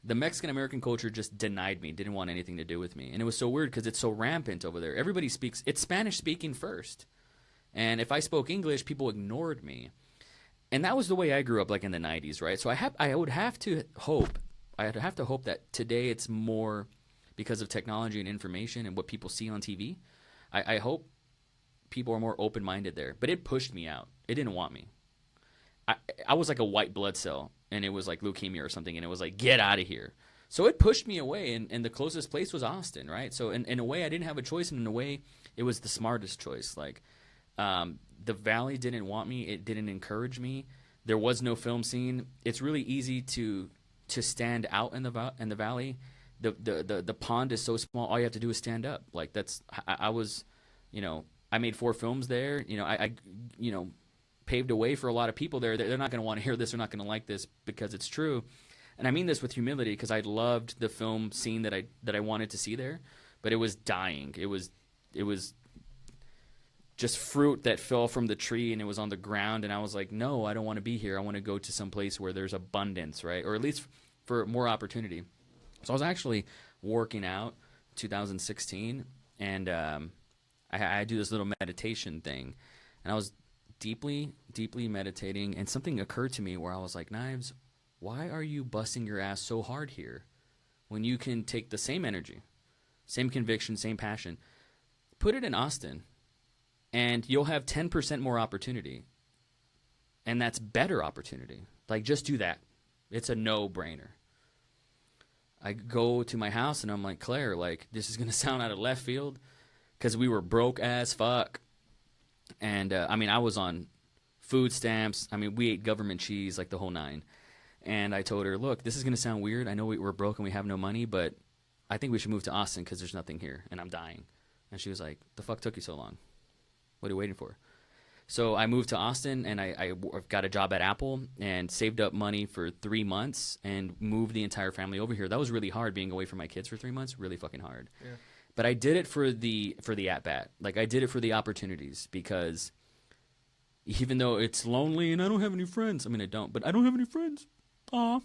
the Mexican-American culture just denied me, didn't want anything to do with me. And it was so weird because it's so rampant over there. Everybody speaks – it's Spanish-speaking first. And if I spoke English, people ignored me. And that was the way I grew up, like, in the 90s, right? So I would have to hope – I'd have to hope that today it's more because of technology and information and what people see on TV. I hope people are more open-minded there. But it pushed me out. It didn't want me. I was like a white blood cell, and it was like leukemia or something, and it was like, get out of here. So it pushed me away, and the closest place was Austin, right? So in a way, I didn't have a choice, and in a way, it was the smartest choice. Like, the Valley didn't want me. It didn't encourage me. There was no film scene. It's really easy to stand out in the Valley. The pond is so small. All you have to do is stand up. Like, that's I was, I made 4 films there. I paved a way for a lot of people there. They're not going to want to hear this. They're not going to like this because it's true. And I mean this with humility because I loved the film scene that I wanted to see there, but it was dying. It was just fruit that fell from the tree and it was on the ground. And I was like, no, I don't want to be here. I want to go to some place where there's abundance, right? Or at least for more opportunity. So I was actually working out 2016 and I do this little meditation thing, and I was deeply meditating, and something occurred to me where I was like, Knives, why are you busting your ass so hard here when you can take the same energy, same conviction, same passion, put it in Austin, and you'll have 10% more opportunity, and that's better opportunity. Like, just do that. It's a no-brainer. I go to my house, and I'm like, Claire, like, this is going to sound out of left field because we were broke as fuck. And, I was on food stamps. We ate government cheese, like the whole 9. And I told her, look, this is going to sound weird. I know we're broke and we have no money, but I think we should move to Austin because there's nothing here, and I'm dying. And she was like, the fuck took you so long? What are you waiting for? So I moved to Austin, and I got a job at Apple and saved up money for 3 months and moved the entire family over here. That was really hard, being away from my kids for 3 months, really fucking hard. Yeah. But I did it for the at-bat. Like, I did it for the opportunities because even though it's lonely and I don't have any friends. I don't, but I don't have any friends. Aw.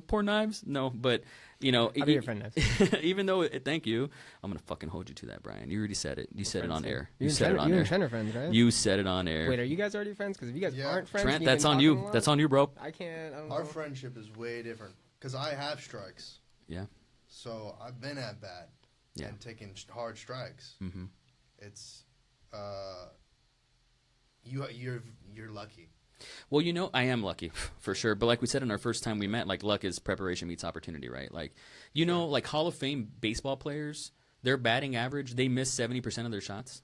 Poor Knives. No, but, I'll be your friend, Knives. Even though, thank you. I'm going to fucking hold you to that, Brian. You already said it. You said it on air. You said it on air. You and Trent are friends, right? You said it on air. Wait, are you guys already friends? Because if you guys aren't friends, Trent, that's on you. That's on you, bro. I don't know. Our friendship is way different because I have strikes. Yeah. So I've been at bat. Yeah. And taking hard strikes. Mm-hmm. It's you're lucky. Well, I am lucky for sure. But like we said in our first time we met, like, luck is preparation meets opportunity, right? Like, like Hall of Fame baseball players, their batting average, they miss 70% of their shots.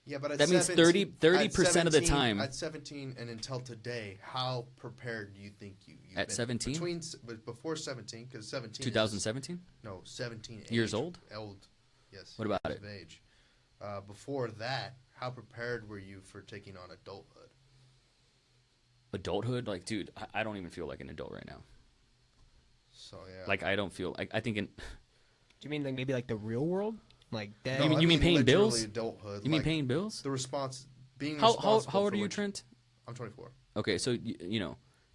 Yeah, but that means 30% of the time. At 17 and until today, how prepared do you think you've at been? 17? But before 17, because 17. 2017? No, 17. Years old? Old, yes. What about it? Of age. Before that, how prepared were you for taking on adulthood? Adulthood? Like, dude, I don't even feel like an adult right now. So, yeah. Like, I don't feel – I think in – Do you mean like maybe like the real world? Like that? No, you mean paying bills? Adulthood. You mean paying bills? The response – being how responsible old are you, Trent? I'm 24. Okay, so, if you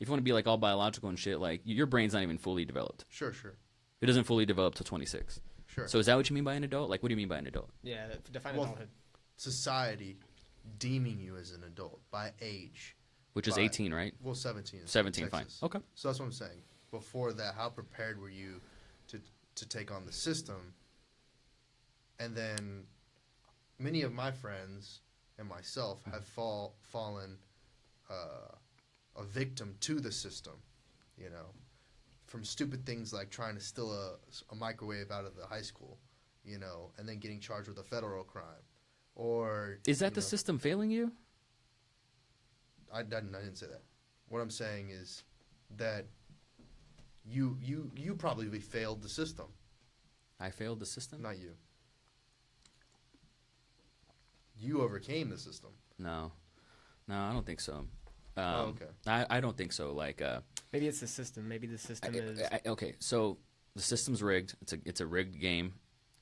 want to be like all biological and shit, like, your brain's not even fully developed. Sure. It doesn't fully develop till 26. Sure. So is that what you mean by an adult? Like, what do you mean by an adult? Yeah, define adulthood. Society deeming you as an adult by age. Which is 18, right? Well, 17. 17, fine. Okay. So that's what I'm saying. Before that, how prepared were you to take on the system? And then many of my friends and myself have fallen a victim to the system, from stupid things like trying to steal a microwave out of the high school, and then getting charged with a federal crime. Or is that the system failing you? I didn't say that. What I'm saying is that you probably failed the system. I failed the system? Not you. You overcame the system. No, I don't think so. Okay. I don't think so. Like, Maybe it's the system. Maybe the system is. okay. So the system's rigged. It's a rigged game.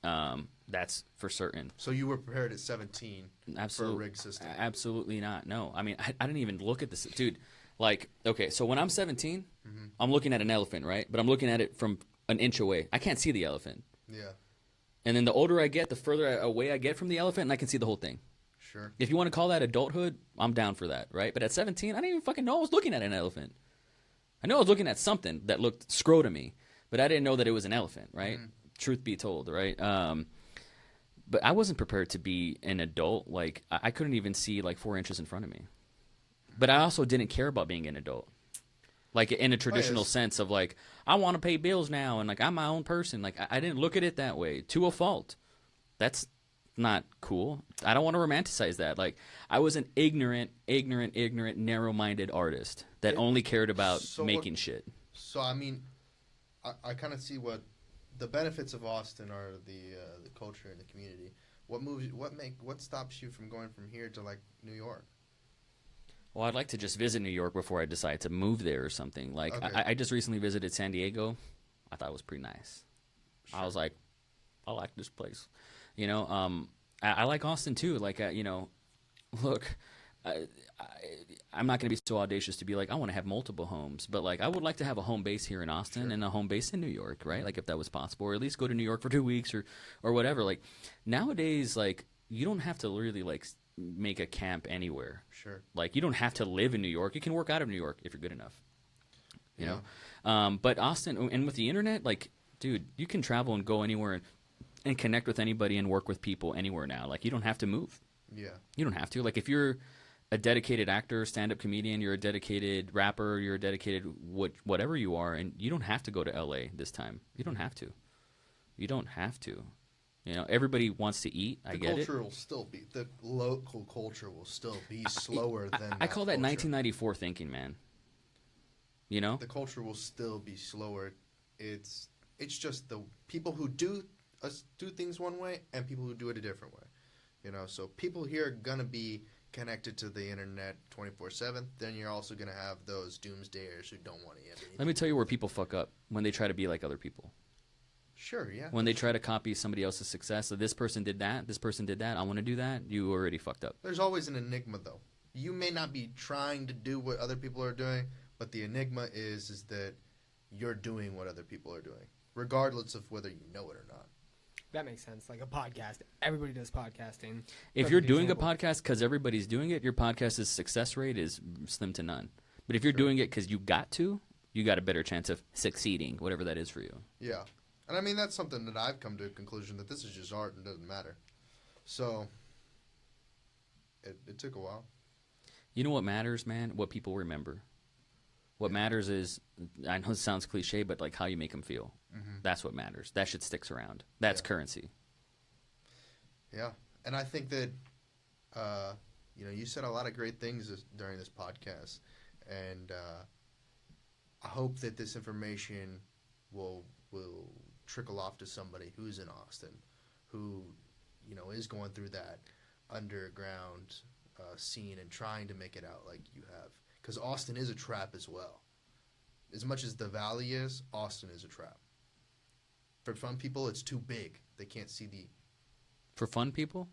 That's for certain. So you were prepared at 17 for a rigged system? Absolutely not. No. I mean, I didn't even look at this, dude. Like, okay, so when I'm 17, I'm looking at an elephant, right? But I'm looking at it from an inch away. I can't see the elephant. Yeah. And then the older I get, the further away I get from the elephant, and I can see the whole thing. Sure. If you want to call that adulthood, I'm down for that, right? But at 17, I didn't even fucking know I was looking at an elephant. I know I was looking at something that looked scro to me, but I didn't know that it was an elephant, right? Truth be told, right? But I wasn't prepared to be an adult. Like, I couldn't even see, like, 4 inches in front of me. But I also didn't care about being an adult. Like, in a traditional sense of, like, I want to pay bills now, and, like, I'm my own person. Like, I didn't look at it that way, to a fault. That's not cool. I don't want to romanticize that. Like, I was an ignorant, narrow-minded artist that only cared about making shit. So, I mean, I kind of see what the benefits of Austin are, the culture and the community. What stops you from going from here to, like, New York? Well, I'd like to just visit New York before I decide to move there or something. Like, Okay. I just recently visited San Diego. I thought it was pretty nice. Sure. I was like, I like this place. You know, I like Austin too. Like, you know, look, I'm not going to be so audacious to be like, I want to have multiple homes. But, like, I would like to have a home base here in Austin and a home base in New York, right? Like, if that was possible. Or at least go to New York for 2 weeks or whatever. Like, nowadays, like, you don't have to really, like, make a camp anywhere. Sure. Like, you don't have to live in New York. You can work out of New York if you're good enough. You know? But Austin, and with the internet, like, dude, you can travel and go anywhere and connect with anybody and work with people anywhere now. Like, you don't have to move. Yeah. You don't have to. Like, if you're a dedicated actor, stand-up comedian, you're a dedicated rapper, you're a dedicated whatever you are, and you don't have to go to L.A. this time. You don't have to. You don't have to. You know, everybody wants to eat. I get it. The local culture will still be slower than I call that 1994 thinking, man. You know? The culture will still be slower. It's just the people who do things one way and people who do it a different way. You know, so people here are going to be connected to the internet 24/7. Then you're also going to have those doomsdayers who don't want to have anything. Let me tell you where people fuck up when they try to be like other people. Sure, yeah. When they try to copy somebody else's success, so this person did that, I want to do that, you already fucked up. There's always an enigma, though. You may not be trying to do what other people are doing, but the enigma is that you're doing what other people are doing, regardless of whether you know it or not. That makes sense. Like a podcast. Everybody does podcasting. If you're doing a podcast because everybody's doing it, your podcast's success rate is slim to none. But if you're doing it because you got a better chance of succeeding, whatever that is for you. Yeah. And I mean, that's something that I've come to a conclusion that this is just art and doesn't matter. So, it took a while. You know what matters, man? What people remember. What matters is, I know it sounds cliche, but like how you make them feel. Mm-hmm. That's what matters. That shit sticks around. That's currency. Yeah. And I think that, you know, you said a lot of great things during this podcast. And I hope that this information will trickle off to somebody who's in Austin, who, you know, is going through that underground scene and trying to make it out like you have. Because Austin is a trap as well. As much as the Valley is, Austin is a trap. For some people, it's too big. They can't see the... For fun people?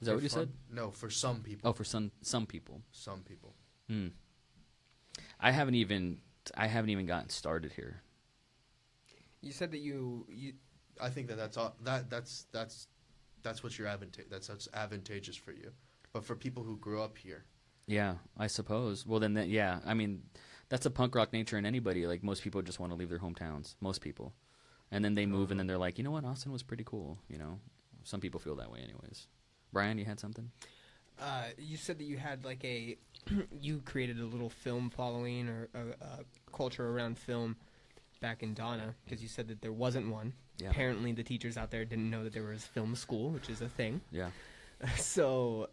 Is that what you said? No, for some people. Oh, for some people. Some people. I haven't even gotten started here. You said that you I think that's what's that's advantageous for you. But for people who grew up here. Yeah, I suppose. Well, then, yeah. I mean, that's a punk rock nature in anybody. Like, most people just want to leave their hometowns. Most people. And then they move, and then they're like, you know what? Austin was pretty cool, you know? Some people feel that way anyways. Brian, you had something? You said that you had, like, you created a little film following or a culture around film back in Donna, because you said that there wasn't one. Yeah. Apparently the teachers out there didn't know that there was film school, which is a thing. Yeah. So,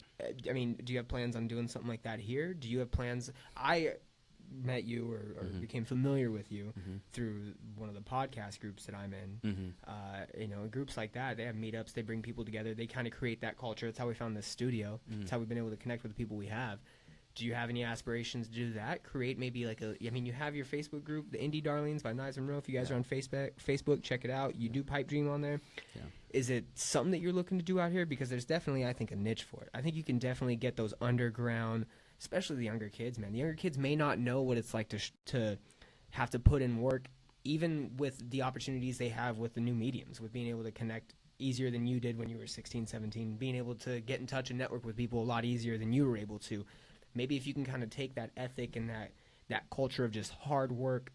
I mean, do you have plans on doing something like that here? Do you have plans? met you or became familiar with you through one of the podcast groups that I'm in. You know, groups like that, they have meetups, they bring people together, they kind of create that culture. That's how we found this studio. That's how we've been able to connect with the people we have. Do you have any aspirations to do that? Create maybe like I mean, you have your Facebook group, the Indie Darlings by Nyes Monroe. If you guys are on Facebook, check it out. You do Pipe Dream on there. Yeah. Is it something that you're looking to do out here? Because there's definitely, I think, a niche for it. I think you can definitely get those underground, especially the younger kids, man. The younger kids may not know what it's like to have to put in work, even with the opportunities they have with the new mediums, with being able to connect easier than you did when you were 16, 17, being able to get in touch and network with people a lot easier than you were able to. Maybe if you can kind of take that ethic and that culture of just hard work,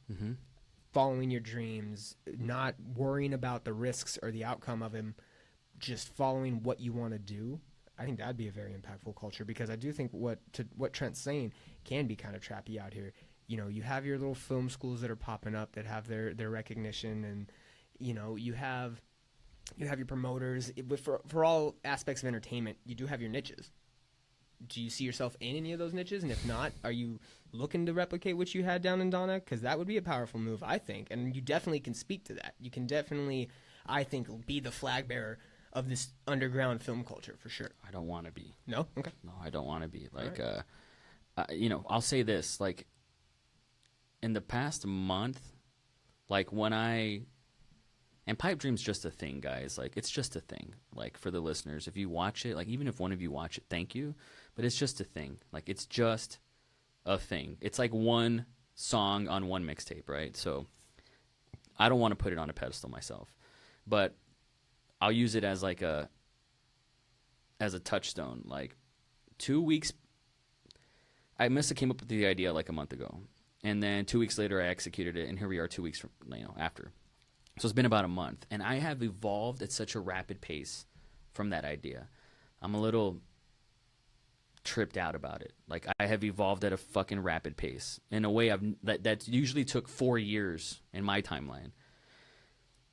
following your dreams, not worrying about the risks or the outcome of them, just following what you want to do, I think that'd be a very impactful culture, because I do think what Trent's saying can be kind of trappy out here. You know, you have your little film schools that are popping up that have their recognition, and, you know, you have your promoters. For all aspects of entertainment, you do have your niches. Do you see yourself in any of those niches? And if not, are you looking to replicate what you had down in Donna? Because that would be a powerful move, I think. And you definitely can speak to that. You can definitely, I think, be the flag bearer of this underground film culture for sure. I don't want to be. No? Okay. No, I don't want to be. Like, right. You know, I'll say this. Like, in the past month, like and Pipe Dream's just a thing, guys. Like, it's just a thing. Like, for the listeners, if you watch it, like, even if one of you watch it, thank you. But it's just a thing. Like, it's just a thing. It's like one song on one mixtape, right? So I don't want to put it on a pedestal myself. But I'll use it as like a touchstone. Like, 2 weeks, I must have came up with the idea like a month ago. And then 2 weeks later, I executed it. And here we are 2 weeks from, after. So it's been about a month, and I have evolved at such a rapid pace from that idea. I'm a little tripped out about it. Like, I have evolved at a fucking rapid pace in a way that usually took 4 years in my timeline.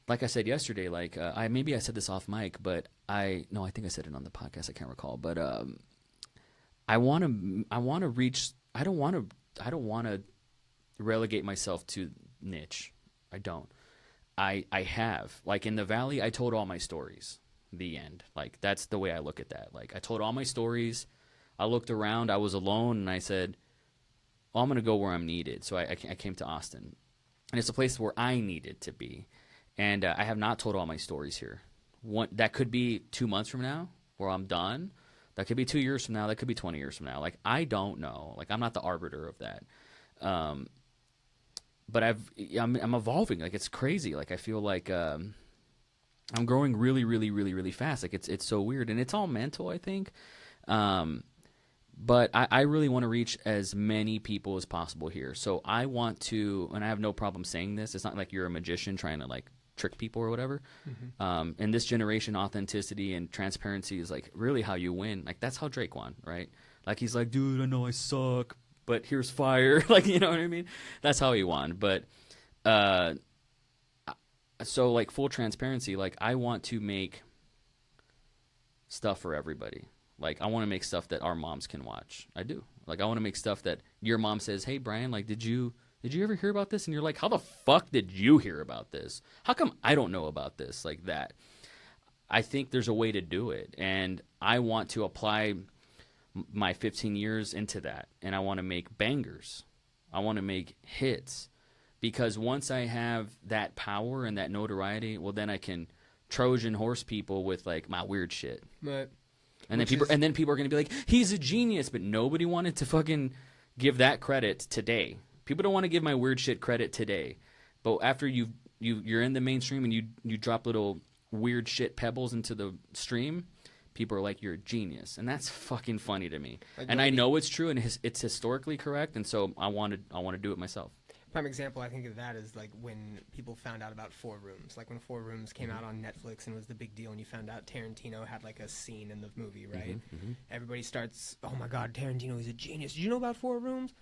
Like I said yesterday, like maybe I said this off mic, but I think I said it on the podcast. I can't recall, but I want to reach. I don't want to relegate myself to niche. I don't. I have. Like, in the Valley, I told all my stories. The end. Like, that's the way I look at that. Like, I told all my stories. I looked around. I was alone, and I said, I'm going to go where I'm needed. So I came to Austin. And it's a place where I needed to be. And I have not told all my stories here. That could be 2 months from now, where I'm done. That could be 2 years from now. That could be 20 years from now. Like, I don't know. Like, I'm not the arbiter of that. But I'm evolving. Like, it's crazy. Like, I feel like I'm growing really, really, really, really fast. Like, it's so weird, and it's all mental, I think. But I really want to reach as many people as possible here. So I want to, and I have no problem saying this. It's not like you're a magician trying to like trick people or whatever. Mm-hmm. In this generation, authenticity and transparency is like really how you win. Like, that's how Drake won, right? Like, he's like, dude, I know I suck, but here's fire. Like, you know what I mean? That's how he won. But so, like, full transparency, like, I want to make stuff for everybody. Like, I want to make stuff that our moms can watch. I do. Like, I want to make stuff that your mom says, hey, Brian, like, did you ever hear about this? And you're like, how the fuck did you hear about this? How come I don't know about this? Like that. I think there's a way to do it. And I want to apply my 15 years into that, and I want to make bangers. I want to make hits, because once I have that power and that notoriety, well, then I can Trojan horse people with like my weird shit. Right. And then people are going to be like, he's a genius, but nobody wanted to fucking give that credit today. People don't want to give my weird shit credit today. But after you're in the mainstream and you drop little weird shit pebbles into the stream, people are like, you're a genius. And that's fucking funny to me. And I know it's true, and it's historically correct, and so I want to do it myself. Prime example I think of that is like when people found out about Four Rooms. Like when Four Rooms came out on Netflix and was the big deal, and you found out Tarantino had like a scene in the movie, right? Mm-hmm. Everybody starts, oh my God, Tarantino is a genius. Did you know about Four Rooms?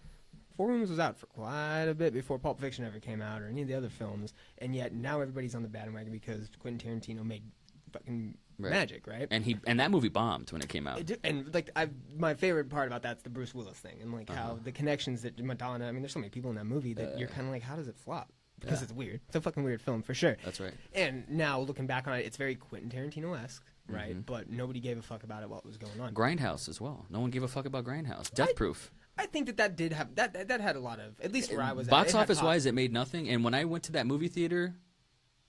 Four Rooms was out for quite a bit before Pulp Fiction ever came out or any of the other films, and yet now everybody's on the bandwagon because Quentin Tarantino made fucking Right. magic, right? And that movie bombed when it came out. It did, and like my favorite part about that's the Bruce Willis thing, and like how the connections that Madonna. I mean, there's so many people in that movie that you're kind of like, how does it flop? Because it's weird. It's a fucking weird film for sure. That's right. And now looking back on it, it's very Quentin Tarantino-esque, right? But nobody gave a fuck about it. What was going on? Grindhouse as well. No one gave a fuck about Grindhouse. Death Proof. I think that did have that had a lot of, at least where I was. Box office wise, it made nothing. And when I went to that movie theater,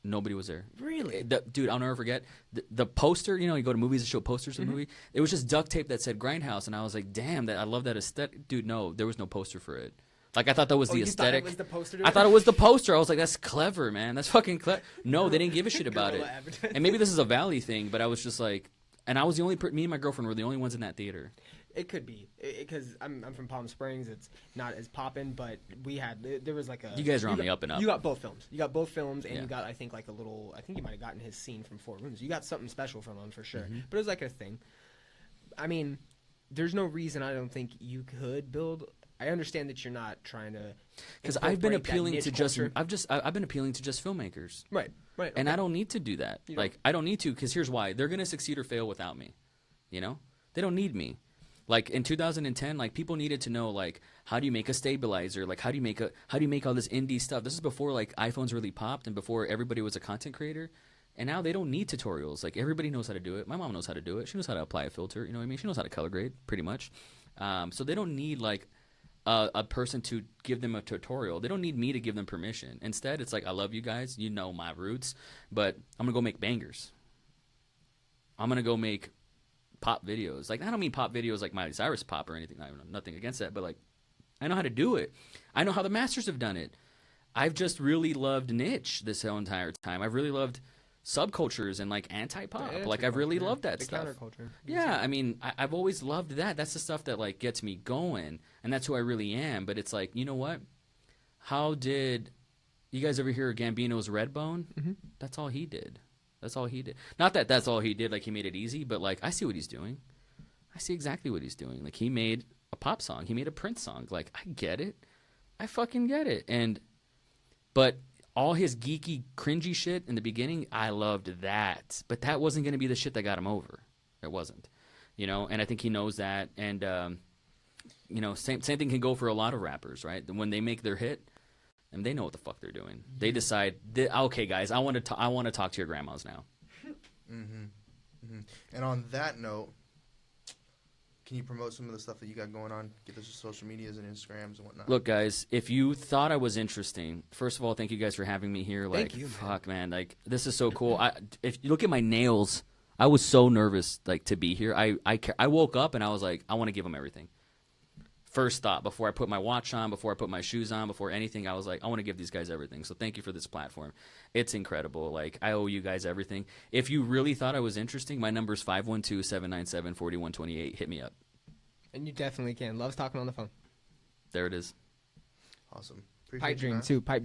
nobody was there. Really? Dude, I'll never forget the poster. You know, you go to movies to show posters of the movie. It was just duct tape that said Grindhouse, and I was like, damn, I love that aesthetic. Dude, no, there was no poster for it. Like, I thought that was the aesthetic. Thought it was the poster I thought it was the poster. I was like, that's clever, man. That's fucking clever. No, they didn't give a shit about it. And maybe this is a Valley thing, but I was just like, and I was the only, me and my girlfriend were the only ones in that theater. It could be because I'm from Palm Springs. It's not as poppin', but there was like a. You guys are on the up and up. You got both films. And you got, I think, like a little. I think you might have gotten his scene from 4 Rooms. You got something special from him for sure. But it was like a thing. I mean, there's no reason I don't think you could build. I understand that you're not trying to. Because I've been appealing to I've been appealing to just filmmakers. Right. Okay. And I don't need to do that. I don't need to, because here's why: they're gonna succeed or fail without me. You know, they don't need me. Like in 2010, like people needed to know, like, how do you make a stabilizer? Like, how do you make all this indie stuff? This is before like iPhones really popped and before everybody was a content creator. And now they don't need tutorials. Like, everybody knows how to do it. My mom knows how to do it. She knows how to apply a filter. You know what I mean? She knows how to color grade, pretty much. So they don't need like a person to give them a tutorial. They don't need me to give them permission. Instead, it's like, I love you guys. You know my roots, but I'm gonna go make bangers. I'm gonna go make pop videos. Like, I don't mean pop videos like Miley Cyrus pop or anything. I have nothing against that, but like, I know how to do it. I know how the masters have done it. I've just really loved niche this whole entire time. I've really loved subcultures and like anti-pop. Like, I've really loved that stuff. Counterculture. Yeah, I mean, I've always loved that. That's the stuff that like gets me going, and that's who I really am. But it's like, you know what? How did you guys ever hear Gambino's Redbone? That's all he did. That's all he did. Not that that's all he did, like he made it easy, but like, I see what he's doing. I see exactly what he's doing. Like, he made a pop song. He made a Prince song. Like, I get it. I fucking get it. But all his geeky, cringy shit in the beginning, I loved that. But that wasn't going to be the shit that got him over. It wasn't. You know, and I think he knows that. And, you know, same thing can go for a lot of rappers, right? When they make their hit, and they know what the fuck they're doing. They decide, okay, guys, I want to talk to your grandmas now. And on that note, can you promote some of the stuff that you got going on? Get those social medias and Instagrams and whatnot. Look, guys, if you thought I was interesting, first of all, thank you guys for having me here. Like, thank you, fuck, man. Like, this is so cool. If you look at my nails, I was so nervous, like, to be here. I woke up and I was like, I want to give them everything. First thought, before I put my watch on, before I put my shoes on, before anything, I was like, I want to give these guys everything. So thank you for this platform. It's incredible. Like, I owe you guys everything. If you really thought I was interesting, my number is 512-797-4128. Hit me up. And you definitely can. Loves talking on the phone. There it is. Awesome. Pipe dream, too. Pipe